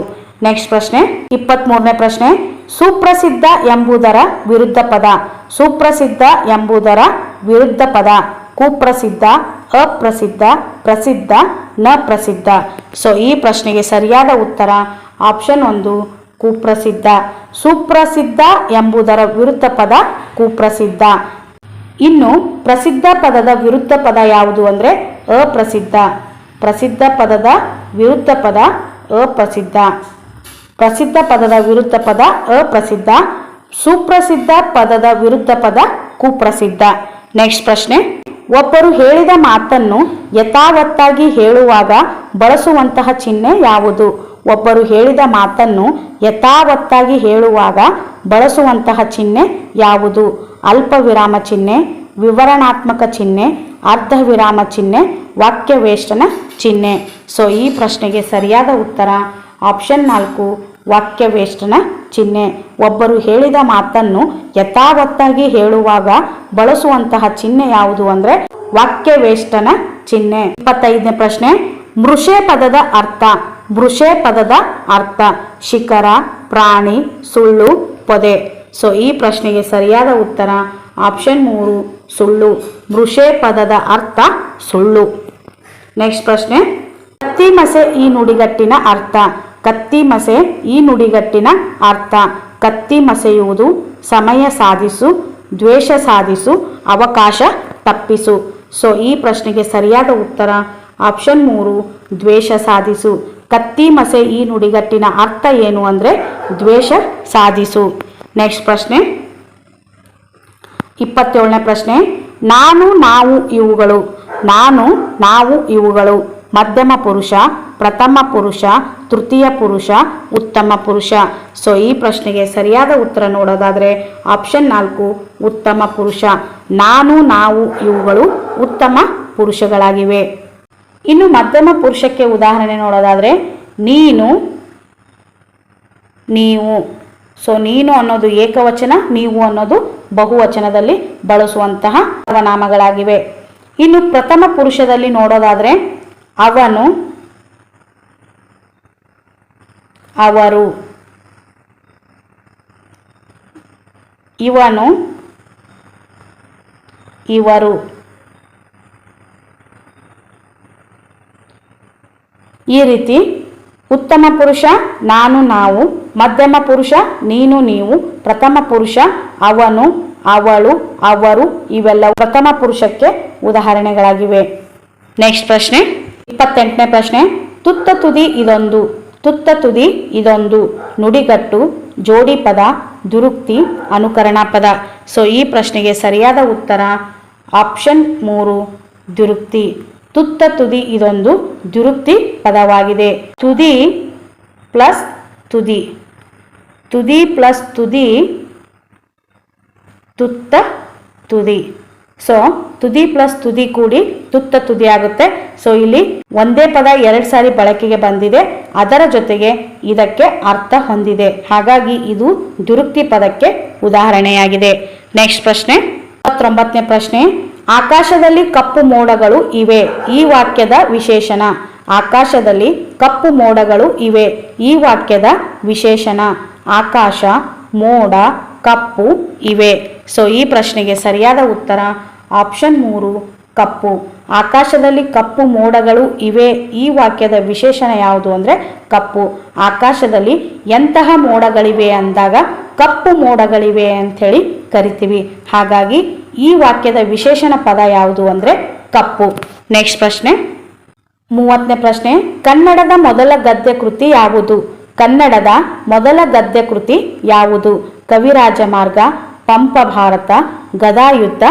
S1: ನೆಕ್ಸ್ಟ್ ಪ್ರಶ್ನೆ 23ನೇ ಪ್ರಶ್ನೆ. ಸುಪ್ರಸಿದ್ಧ ಎಂಬುದರ ವಿರುದ್ಧ ಪದ. ಸುಪ್ರಸಿದ್ಧ ಎಂಬುದರ ವಿರುದ್ಧ ಪದ. ಕುಪ್ರಸಿದ್ಧ, ಅಪ್ರಸಿದ್ಧ, ಪ್ರಸಿದ್ಧ, ನ ಪ್ರಸಿದ್ಧ? ಸೊ ಈ ಪ್ರಶ್ನೆಗೆ ಸರಿಯಾದ ಉತ್ತರ ಆಪ್ಷನ್ 1 ಕುಪ್ರಸಿದ್ಧ. ಸುಪ್ರಸಿದ್ಧ ಎಂಬುದರ ವಿರುದ್ಧ ಪದ ಕುಪ್ರಸಿದ್ಧ. ಇನ್ನು ಪ್ರಸಿದ್ಧ ಪದದ ವಿರುದ್ಧ ಪದ ಯಾವುದು ಅಂದರೆ ಅಪ್ರಸಿದ್ಧ. ಪ್ರಸಿದ್ಧ ಪದದ ವಿರುದ್ಧ ಪದ ಅಪ್ರಸಿದ್ಧ. ಪ್ರಸಿದ್ಧ ಪದದ ವಿರುದ್ಧ ಪದ ಅಪ್ರಸಿದ್ಧ. ಸುಪ್ರಸಿದ್ಧ ಪದದ ವಿರುದ್ಧ ಪದ ಕುಪ್ರಸಿದ್ಧ. ನೆಕ್ಸ್ಟ್ ಪ್ರಶ್ನೆ. ಒಬ್ಬರು ಹೇಳಿದ ಮಾತನ್ನು ಯಥಾವತ್ತಾಗಿ ಹೇಳುವಾಗ ಬಳಸುವಂತಹ ಚಿಹ್ನೆ ಯಾವುದು? ಒಬ್ಬರು ಹೇಳಿದ ಮಾತನ್ನು ಯಥಾವತ್ತಾಗಿ ಹೇಳುವಾಗ ಬಳಸುವಂತಹ ಚಿಹ್ನೆ ಯಾವುದು? ಅಲ್ಪ ವಿರಾಮ ಚಿಹ್ನೆ, ವಿವರಣಾತ್ಮಕ ಚಿಹ್ನೆ, ಅರ್ಧ ವಿರಾಮ ಚಿಹ್ನೆ, ವಾಕ್ಯವೇಷ್ಟನ ಚಿಹ್ನೆ? ಸೊ ಈ ಪ್ರಶ್ನೆಗೆ ಸರಿಯಾದ ಉತ್ತರ ಆಪ್ಷನ್ 4 ವಾಕ್ಯವೇಷ್ಟನ ಚಿಹ್ನೆ. ಒಬ್ಬರು ಹೇಳಿದ ಮಾತನ್ನು ಯಥಾವತ್ತಾಗಿ ಹೇಳುವಾಗ ಬಳಸುವಂತಹ ಚಿಹ್ನೆ ಯಾವುದು ಅಂದರೆ ವಾಕ್ಯವೇಷ್ಟನ ಚಿಹ್ನೆ. 25ನೇ ಪ್ರಶ್ನೆ. ಮೃಷೆ ಪದದ ಅರ್ಥ. ಮೃಷೆ ಪದದ ಅರ್ಥ ಶಿಖರ, ಪ್ರಾಣಿ, ಸುಳ್ಳು, ಪೊದೆ. ಸೊ ಈ ಪ್ರಶ್ನೆಗೆ ಸರಿಯಾದ ಉತ್ತರ ಆಪ್ಷನ್ 3 ಸುಳ್ಳು. ಮೃಷೆ ಪದದ ಅರ್ಥ ಸುಳ್ಳು. ನೆಕ್ಸ್ಟ್ ಪ್ರಶ್ನೆ. ಕತ್ತಿಮಸೆ ಈ ನುಡಿಗಟ್ಟಿನ ಅರ್ಥ. ಕತ್ತಿಮಸೆ ಈ ನುಡಿಗಟ್ಟಿನ ಅರ್ಥ. ಕತ್ತಿ ಮಸೆಯುವುದು, ಸಮಯ ಸಾಧಿಸು, ದ್ವೇಷ ಸಾಧಿಸು, ಅವಕಾಶ ತಪ್ಪಿಸು. ಸೊ ಈ ಪ್ರಶ್ನೆಗೆ ಸರಿಯಾದ ಉತ್ತರ ಆಪ್ಷನ್ 3 ದ್ವೇಷ ಸಾಧಿಸು. ಕತ್ತಿ ಮಸೆ ಈ ನುಡಿಗಟ್ಟಿನ ಅರ್ಥ ಏನು ಅಂದರೆ ದ್ವೇಷ ಸಾಧಿಸು. ನೆಕ್ಸ್ಟ್ ಪ್ರಶ್ನೆ 27ನೇ ಪ್ರಶ್ನೆ. ನಾನು, ನಾವು, ಇವುಗಳು. ನಾನು, ನಾವು, ಇವುಗಳು ಮಧ್ಯಮ ಪುರುಷ, ಪ್ರಥಮ ಪುರುಷ, ತೃತೀಯ ಪುರುಷ, ಉತ್ತಮ ಪುರುಷ. ಸೊ ಈ ಪ್ರಶ್ನೆಗೆ ಸರಿಯಾದ ಉತ್ತರ ನೋಡೋದಾದರೆ ಆಪ್ಷನ್ 4 ಉತ್ತಮ ಪುರುಷ. ನಾನು, ನಾವು ಇವುಗಳು ಉತ್ತಮ ಪುರುಷಗಳಾಗಿವೆ. ಇನ್ನು ಮಧ್ಯಮ ಪುರುಷಕ್ಕೆ ಉದಾಹರಣೆ ನೋಡೋದಾದರೆ ನೀನು, ನೀವು. ಸೊ ನೀನು ಅನ್ನೋದು ಏಕವಚನ, ನೀವು ಅನ್ನೋದು ಬಹುವಚನದಲ್ಲಿ ಬಳಸುವಂತಹ ಸರ್ವನಾಮಗಳಾಗಿವೆ. ಇನ್ನು ಪ್ರಥಮ ಪುರುಷದಲ್ಲಿ ನೋಡೋದಾದರೆ ಅವನು, ಅವರು, ಇವನು, ಇವರು. ಈ ರೀತಿ ಉತ್ತಮ ಪುರುಷ ನಾನು, ನಾವು, ಮಧ್ಯಮ ಪುರುಷ ನೀನು, ನೀವು, ಪ್ರಥಮ ಪುರುಷ ಅವನು, ಅವಳು, ಅವರು ಇವೆಲ್ಲ ಪ್ರಥಮ ಪುರುಷಕ್ಕೆ ಉದಾಹರಣೆಗಳಾಗಿವೆ. ನೆಕ್ಸ್ಟ್ ಪ್ರಶ್ನೆ 28ನೇ ಪ್ರಶ್ನೆ. ತುತ್ತ ತುದಿ ಇದೊಂದು, ತುತ್ತ ತುದಿ ಇದೊಂದು ನುಡಿಗಟ್ಟು, ಜೋಡಿ ಪದ, ದುರುಕ್ತಿ, ಅನುಕರಣ ಪದ. ಸೊ ಈ ಪ್ರಶ್ನೆಗೆ ಸರಿಯಾದ ಉತ್ತರ ಆಪ್ಷನ್ 3 ದುರುಕ್ತಿ. ತುತ್ತ ತುದಿ ಇದೊಂದು ದುರುಕ್ತಿ ಪದವಾಗಿದೆ. ತುದಿ ಪ್ಲಸ್ ತುದಿ, ತುದಿ ಪ್ಲಸ್ ತುದಿ, ತುತ್ತ ತುದಿ. ಸೊ ತುದಿ ಪ್ಲಸ್ ತುದಿ ಕೂಡಿ ತುತ್ತ ತುದಿ ಆಗುತ್ತೆ. ಸೊ ಇಲ್ಲಿ ಒಂದೇ ಪದ 2 ಸಾರಿ ಬಳಕೆಗೆ ಬಂದಿದೆ, ಅದರ ಜೊತೆಗೆ ಇದಕ್ಕೆ ಅರ್ಥ ಹೊಂದಿದೆ, ಹಾಗಾಗಿ ಇದು ದುರುಕ್ತಿ ಪದಕ್ಕೆ ಉದಾಹರಣೆಯಾಗಿದೆ. ನೆಕ್ಸ್ಟ್ ಪ್ರಶ್ನೆ 29ನೇ ಪ್ರಶ್ನೆ. ಆಕಾಶದಲ್ಲಿ ಕಪ್ಪು ಮೋಡಗಳು ಇವೆ, ಈ ವಾಕ್ಯದ ವಿಶೇಷಣ. ಆಕಾಶದಲ್ಲಿ ಕಪ್ಪು ಮೋಡಗಳು ಇವೆ, ಈ ವಾಕ್ಯದ ವಿಶೇಷಣ. ಆಕಾಶ, ಮೋಡ, ಕಪ್ಪು ಇವೆ. ಸೊ ಈ ಪ್ರಶ್ನೆಗೆ ಸರಿಯಾದ ಉತ್ತರ ಆಪ್ಷನ್ 3 ಕಪ್ಪು. ಆಕಾಶದಲ್ಲಿ ಕಪ್ಪು ಮೋಡಗಳು ಇವೆ, ಈ ವಾಕ್ಯದ ವಿಶೇಷಣ ಯಾವುದು ಅಂದರೆ ಕಪ್ಪು. ಆಕಾಶದಲ್ಲಿ ಎಂತಹ ಮೋಡಗಳಿವೆ ಅಂದಾಗ ಕಪ್ಪು ಮೋಡಗಳಿವೆ ಅಂಥೇಳಿ ಕರಿತೀವಿ, ಹಾಗಾಗಿ ಈ ವಾಕ್ಯದ ವಿಶೇಷಣ ಪದ ಯಾವುದು ಅಂದರೆ ಕಪ್ಪು. ನೆಕ್ಸ್ಟ್ ಪ್ರಶ್ನೆ 30ನೇ ಪ್ರಶ್ನೆ. ಕನ್ನಡದ ಮೊದಲ ಗದ್ಯ ಕೃತಿ ಯಾವುದು? ಕನ್ನಡದ ಮೊದಲ ಗದ್ಯ ಕೃತಿ ಯಾವುದು? ಕವಿರಾಜ ಮಾರ್ಗ, ಪಂಪ ಭಾರತ, ಗದಾಯುದ್ಧ,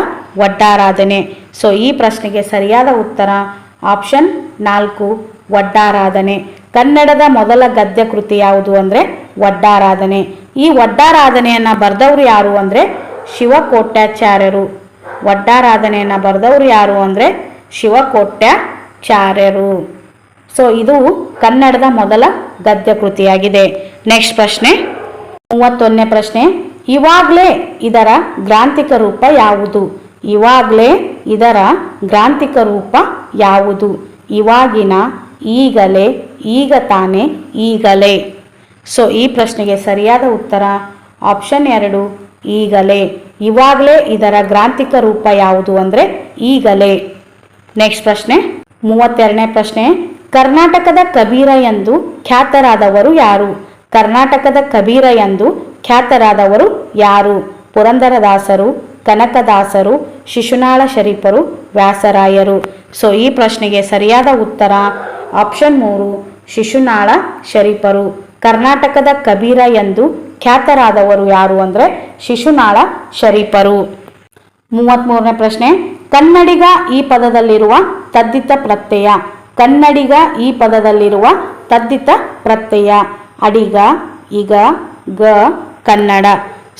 S1: ಒಡ್ಡಾರಾಧನೆ. ಸೊ ಈ ಪ್ರಶ್ನೆಗೆ ಸರಿಯಾದ ಉತ್ತರ ಆಪ್ಷನ್ 4 ಒಡ್ಡಾರಾಧನೆ. ಕನ್ನಡದ ಮೊದಲ ಗದ್ಯ ಕೃತಿ ಯಾವುದು ಅಂದರೆ ಒಡ್ಡಾರಾಧನೆ. ಈ ಒಡ್ಡಾರಾಧನೆಯನ್ನು ಬರೆದವರು ಯಾರು ಅಂದರೆ ಶಿವಕೋಟ್ಯಾಚಾರ್ಯರು. ಒಡ್ಡಾರಾಧನೆಯನ್ನು ಬರೆದವರು ಯಾರು ಅಂದರೆ ಶಿವಕೋಟ್ಯಾಚಾರ್ಯರು. ಸೊ ಇದು ಕನ್ನಡದ ಮೊದಲ ಗದ್ಯ ಕೃತಿಯಾಗಿದೆ. ನೆಕ್ಸ್ಟ್ ಪ್ರಶ್ನೆ 31ನೇ ಪ್ರಶ್ನೆ. ಇವಾಗ್ಲೇ ಇದರ ಗ್ರಾಂಥಿಕ ರೂಪ ಯಾವುದು? ಇವಾಗ್ಲೇ ಇದರ ಗ್ರಾಂಥಿಕ ರೂಪ ಯಾವುದು? ಇವಾಗಿನ, ಈಗಲೇ, ಈಗ ತಾನೇ, ಈಗಲೇ. ಸೊ ಈ ಪ್ರಶ್ನೆಗೆ ಸರಿಯಾದ ಉತ್ತರ ಆಪ್ಷನ್ 2 ಈಗಲೇ. ಇವಾಗಲೇ ಇದರ ಗ್ರಾಂಥಿಕ ರೂಪ ಯಾವುದು ಅಂದರೆ ಈಗಲೇ. ನೆಕ್ಸ್ಟ್ ಪ್ರಶ್ನೆ 32ನೇ ಪ್ರಶ್ನೆ. ಕರ್ನಾಟಕದ ಕಬೀರ ಎಂದು ಖ್ಯಾತರಾದವರು ಯಾರು? ಕರ್ನಾಟಕದ ಕಬೀರ ಎಂದು ಖ್ಯಾತರಾದವರು ಯಾರು? ಪುರಂದರದಾಸರು, ಕನಕದಾಸರು, ಶಿಶುನಾಳ ಶರೀಫರು, ವ್ಯಾಸರಾಯರು. ಸೊ ಈ ಪ್ರಶ್ನೆಗೆ ಸರಿಯಾದ ಉತ್ತರ ಆಪ್ಷನ್ 3 ಶಿಶುನಾಳ ಶರೀಫರು. ಕರ್ನಾಟಕದ ಕಬೀರ ಎಂದು ಖ್ಯಾತರಾದವರು ಯಾರು ಅಂದರೆ ಶಿಶುನಾಳ ಶರೀಫರು. 33ನೇ ಪ್ರಶ್ನೆ. ಕನ್ನಡಿಗ ಈ ಪದದಲ್ಲಿರುವ ತದ್ದಿತ ಪ್ರತ್ಯಯ. ಕನ್ನಡಿಗ ಈ ಪದದಲ್ಲಿರುವ ತದ್ದಿತ ಪ್ರತ್ಯಯ. ಅಡಿಗ, ಈಗ, ಗ, ಕನ್ನಡ.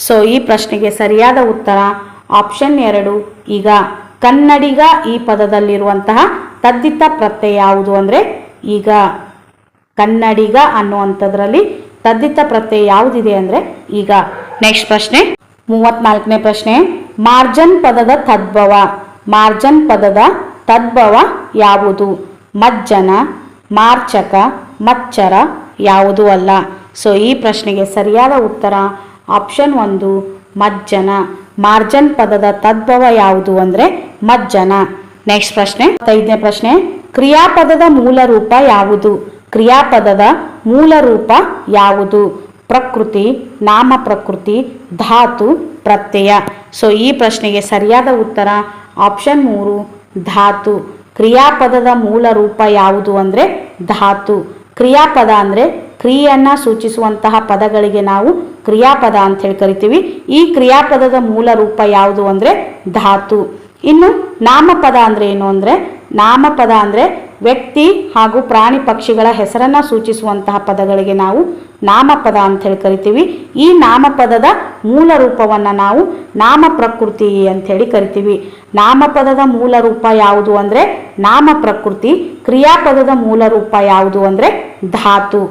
S1: ಸೊ ಈ ಪ್ರಶ್ನೆಗೆ ಸರಿಯಾದ ಉತ್ತರ ಆಪ್ಷನ್ 2 ಈಗ. ಕನ್ನಡಿಗ ಈ ಪದದಲ್ಲಿರುವಂತಹ ತದ್ದಿತ ಪ್ರತ್ಯಯ ಯಾವುದು ಅಂದರೆ ಈಗ. ಕನ್ನಡಿಗ ಅನ್ನುವಂಥದ್ರಲ್ಲಿ ತದ್ದಿತ ಪ್ರತ್ಯಯ ಯಾವುದಿದೆ ಅಂದರೆ ಈಗ. ನೆಕ್ಸ್ಟ್ ಪ್ರಶ್ನೆ 34ನೇ ಪ್ರಶ್ನೆ. ಮಾರ್ಜನ್ ಪದದ ತದ್ಭವ. ಮಾರ್ಜನ್ ಪದದ ತದ್ಭವ ಯಾವುದು? ಮಜ್ಜನ, ಮಾರ್ಚಕ, ಮಚ್ಚರ ಯಾವುದೂ ಅಲ್ಲ. ಸೊ ಈ ಪ್ರಶ್ನೆಗೆ ಸರಿಯಾದ ಉತ್ತರ ಆಪ್ಷನ್ 1 ಮಜ್ಜನ. ಮಾರ್ಜನ್ ಪದದ ತದ್ಭವ ಯಾವುದು ಅಂದರೆ ಮಜ್ಜನ. ನೆಕ್ಸ್ಟ್ ಪ್ರಶ್ನೆ 5ನೇ ಪ್ರಶ್ನೆ. ಕ್ರಿಯಾಪದದ ಮೂಲ ರೂಪ ಯಾವುದು? ಕ್ರಿಯಾಪದದ ಮೂಲ ರೂಪ ಯಾವುದು? ಪ್ರಕೃತಿ, ನಾಮ ಪ್ರಕೃತಿ, ಧಾತು, ಪ್ರತ್ಯಯ. ಸೊ ಈ ಪ್ರಶ್ನೆಗೆ ಸರಿಯಾದ ಉತ್ತರ ಆಪ್ಷನ್ 3 ಧಾತು. ಕ್ರಿಯಾಪದದ ಮೂಲ ರೂಪ ಯಾವುದು ಅಂದರೆ ಧಾತು. ಕ್ರಿಯಾಪದ ಅಂದರೆ ಕ್ರಿಯೆಯನ್ನು ಸೂಚಿಸುವಂತಹ ಪದಗಳಿಗೆ ನಾವು ಕ್ರಿಯಾಪದ ಅಂಥೇಳಿ ಕರಿತೀವಿ. ಈ ಕ್ರಿಯಾಪದದ ಮೂಲ ರೂಪ ಯಾವುದು ಅಂದರೆ ಧಾತು. ಇನ್ನು ನಾಮಪದ ಅಂದರೆ ಏನು ಅಂದರೆ ನಾಮಪದ ಅಂದರೆ ವ್ಯಕ್ತಿ ಹಾಗೂ ಪ್ರಾಣಿ ಪಕ್ಷಿಗಳ ಹೆಸರನ್ನು ಸೂಚಿಸುವಂತಹ ಪದಗಳಿಗೆ ನಾವು ನಾಮಪದ ಅಂತ ಹೇಳಿ ಕರಿತೀವಿ. ಈ ನಾಮಪದದ ಮೂಲ ರೂಪವನ್ನು ನಾವು ನಾಮ ಪ್ರಕೃತಿ ಅಂತ ಹೇಳಿ ಕರಿತೀವಿ. ನಾಮಪದದ ಮೂಲ ರೂಪ ಯಾವುದು ಅಂದರೆ ನಾಮ ಪ್ರಕೃತಿ. ಕ್ರಿಯಾಪದದ ಮೂಲ ರೂಪ ಯಾವುದು ಅಂದರೆ ಧಾತು.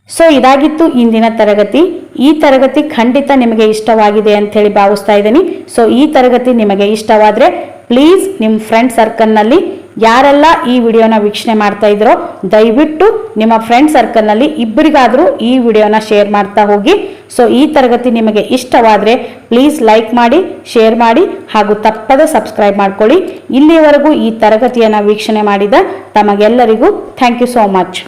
S1: ಸೊ ಇದಾಗಿತ್ತು ಇಂದಿನ ತರಗತಿ. ಈ ತರಗತಿ ಖಂಡಿತ ನಿಮಗೆ ಇಷ್ಟವಾಗಿದೆ ಅಂತ ಹೇಳಿ ಭಾವಿಸ್ತಾ ಇದ್ದೀನಿ. ಸೊ ಈ ತರಗತಿ ನಿಮಗೆ ಇಷ್ಟವಾದರೆ ಪ್ಲೀಸ್ ನಿಮ್ಮ ಫ್ರೆಂಡ್ ಸರ್ಕಲ್ನಲ್ಲಿ ಯಾರೆಲ್ಲ ಈ ವಿಡಿಯೋನ ವೀಕ್ಷಣೆ ಮಾಡ್ತಾ ಇದ್ರೋ ದಯವಿಟ್ಟು ನಿಮ್ಮ ಫ್ರೆಂಡ್ ಸರ್ಕಲ್ನಲ್ಲಿ ಇಬ್ಬರಿಗಾದರೂ ಈ ವಿಡಿಯೋನ ಶೇರ್ ಮಾಡ್ತಾ ಹೋಗಿ. ಸೊ ಈ ತರಗತಿ ನಿಮಗೆ ಇಷ್ಟವಾದರೆ ಪ್ಲೀಸ್ ಲೈಕ್ ಮಾಡಿ, ಶೇರ್ ಮಾಡಿ ಹಾಗೂ ತಪ್ಪದೆ ಸಬ್ಸ್ಕ್ರೈಬ್ ಮಾಡ್ಕೊಳ್ಳಿ. ಇಲ್ಲಿಯವರೆಗೂ ಈ ತರಗತಿಯನ್ನು ವೀಕ್ಷಣೆ ಮಾಡಿದ ತಮಗೆಲ್ಲರಿಗೂ ಥ್ಯಾಂಕ್ ಯು ಸೋ ಮಚ್.